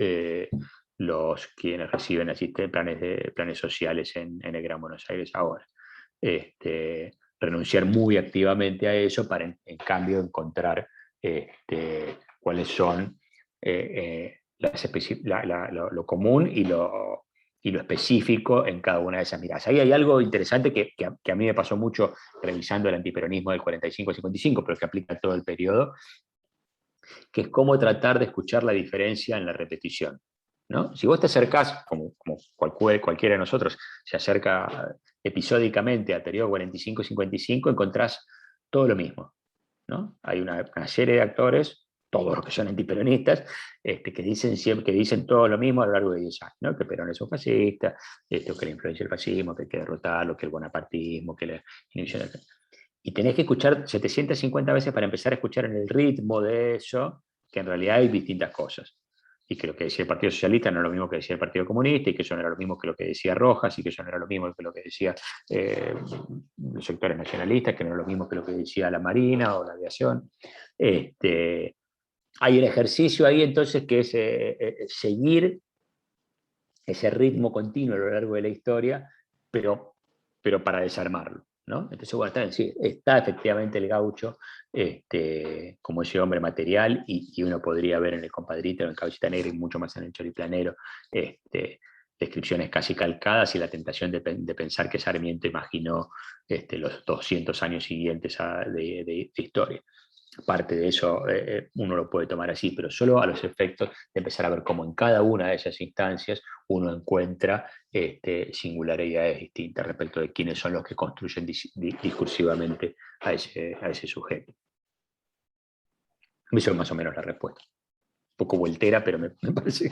los quienes reciben planes sociales en el Gran Buenos Aires ahora. Renunciar muy activamente a eso para en cambio encontrar cuáles son lo común y lo específico en cada una de esas miradas. Ahí hay algo interesante que a mí me pasó mucho revisando el antiperonismo del 45 al 55, pero que aplica a todo el periodo, que es cómo tratar de escuchar la diferencia en la repetición, ¿no? Si vos te acercás, como cualquiera de nosotros se acerca episódicamente a Periodo 45-55, encontrás todo lo mismo, ¿no? Hay una serie de actores, todos los que son antiperonistas, que dicen todo lo mismo a lo largo de 10 años, ¿no? Que Perón es un fascista, que la influencia del fascismo, que hay que derrotarlo, que el bonapartismo, que la inicio del... Y tenés que escuchar 750 veces para empezar a escuchar en el ritmo de eso, que en realidad hay distintas cosas. Y que lo que decía el Partido Socialista no es lo mismo que decía el Partido Comunista, y que eso no era lo mismo que lo que decía Rojas, y que eso no era lo mismo que lo que decía los sectores nacionalistas, que no era lo mismo que lo que decía la Marina o la aviación. Hay un ejercicio ahí entonces que es seguir ese ritmo continuo a lo largo de la historia, pero para desarmarlo, ¿no? Entonces, bueno, está efectivamente el gaucho como ese hombre material, y uno podría ver en el Compadrito, en el Cabecita Negra, y mucho más en el Choriplanero, descripciones casi calcadas, y la tentación de pensar que Sarmiento imaginó los 200 años siguientes de historia. Parte de eso uno lo puede tomar así, pero solo a los efectos de empezar a ver cómo en cada una de esas instancias uno encuentra singularidades distintas respecto de quiénes son los que construyen discursivamente a ese sujeto. Eso es más o menos la respuesta. Un poco voltera, pero me parece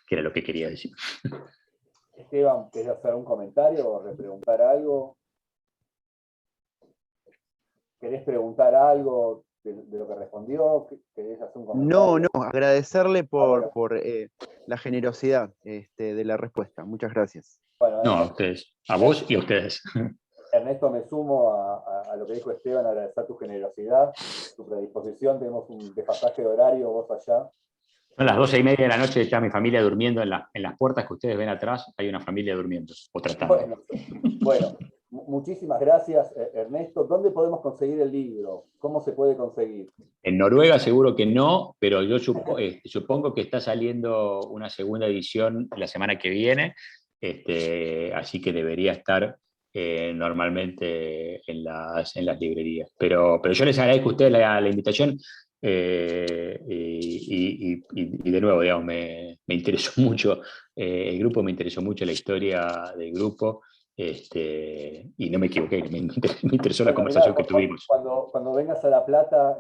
que era lo que quería decir. Esteban, ¿querés hacer un comentario o repreguntar algo? ¿Querés preguntar algo de lo que respondió? ¿Querés hacer un comentario? No, agradecerle por la generosidad de la respuesta. Muchas gracias. Bueno, No, a ustedes, a vos y a ustedes. Ernesto, me sumo a lo que dijo Esteban, agradecer tu generosidad, tu predisposición. Tenemos un desfasaje de horario, vos allá. Son las 12:30 de la noche, está mi familia durmiendo en las puertas que ustedes ven atrás, hay una familia durmiendo, o tratando. Bueno, muchísimas gracias, Ernesto. ¿Dónde podemos conseguir el libro? ¿Cómo se puede conseguir? En Noruega seguro que no, pero yo supongo que está saliendo una segunda edición la semana que viene, así que debería estar normalmente en las librerías. Pero yo les agradezco a ustedes la invitación, y de nuevo, digamos, me interesó mucho el grupo, me interesó mucho la historia del grupo. Y no me equivoqué, me interesó la conversación que tuvimos. Cuando vengas a La Plata,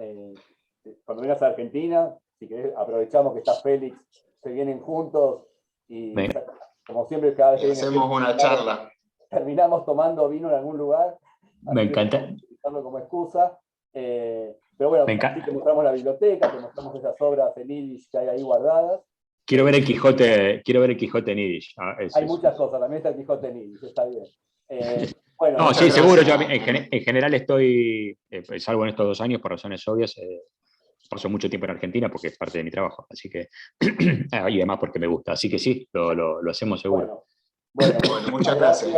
cuando vengas a Argentina, si querés, aprovechamos que está Félix, se vienen juntos y como siempre cada vez que hacemos una charla. Terminamos tomando vino en algún lugar. Me encanta. Utilizarlo como excusa. Pero bueno, así te mostramos la biblioteca, te mostramos esas obras en Yiddish que hay ahí guardadas. Quiero ver el Quijote en Yiddish. Hay muchas cosas, también está el Quijote en Yiddish, está bien. Bueno, no, sí, seguro. Yo en general estoy, salvo en estos 2 años, por razones obvias, paso mucho tiempo en Argentina porque es parte de mi trabajo, así que, y además porque me gusta, así que sí, lo hacemos seguro. Bueno, muchas gracias.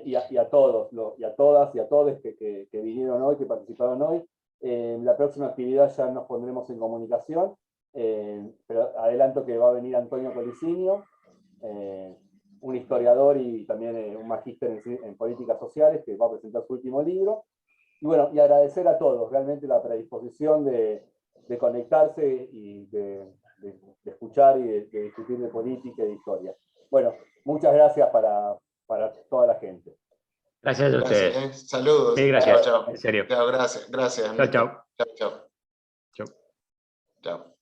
Y a todos, y a todas y a todos que vinieron hoy, que participaron hoy. La próxima actividad ya nos pondremos en comunicación, pero adelanto que va a venir Antonio Colicinio, un historiador y también un magíster en políticas sociales, que va a presentar su último libro. Y bueno, y agradecer a todos realmente la predisposición de conectarse y de escuchar y de discutir de política y de historia. Bueno, muchas gracias para toda la gente. Gracias a ustedes. Gracias, saludos. Sí, gracias. Chao. En serio. Chao, gracias. Chao. Chao.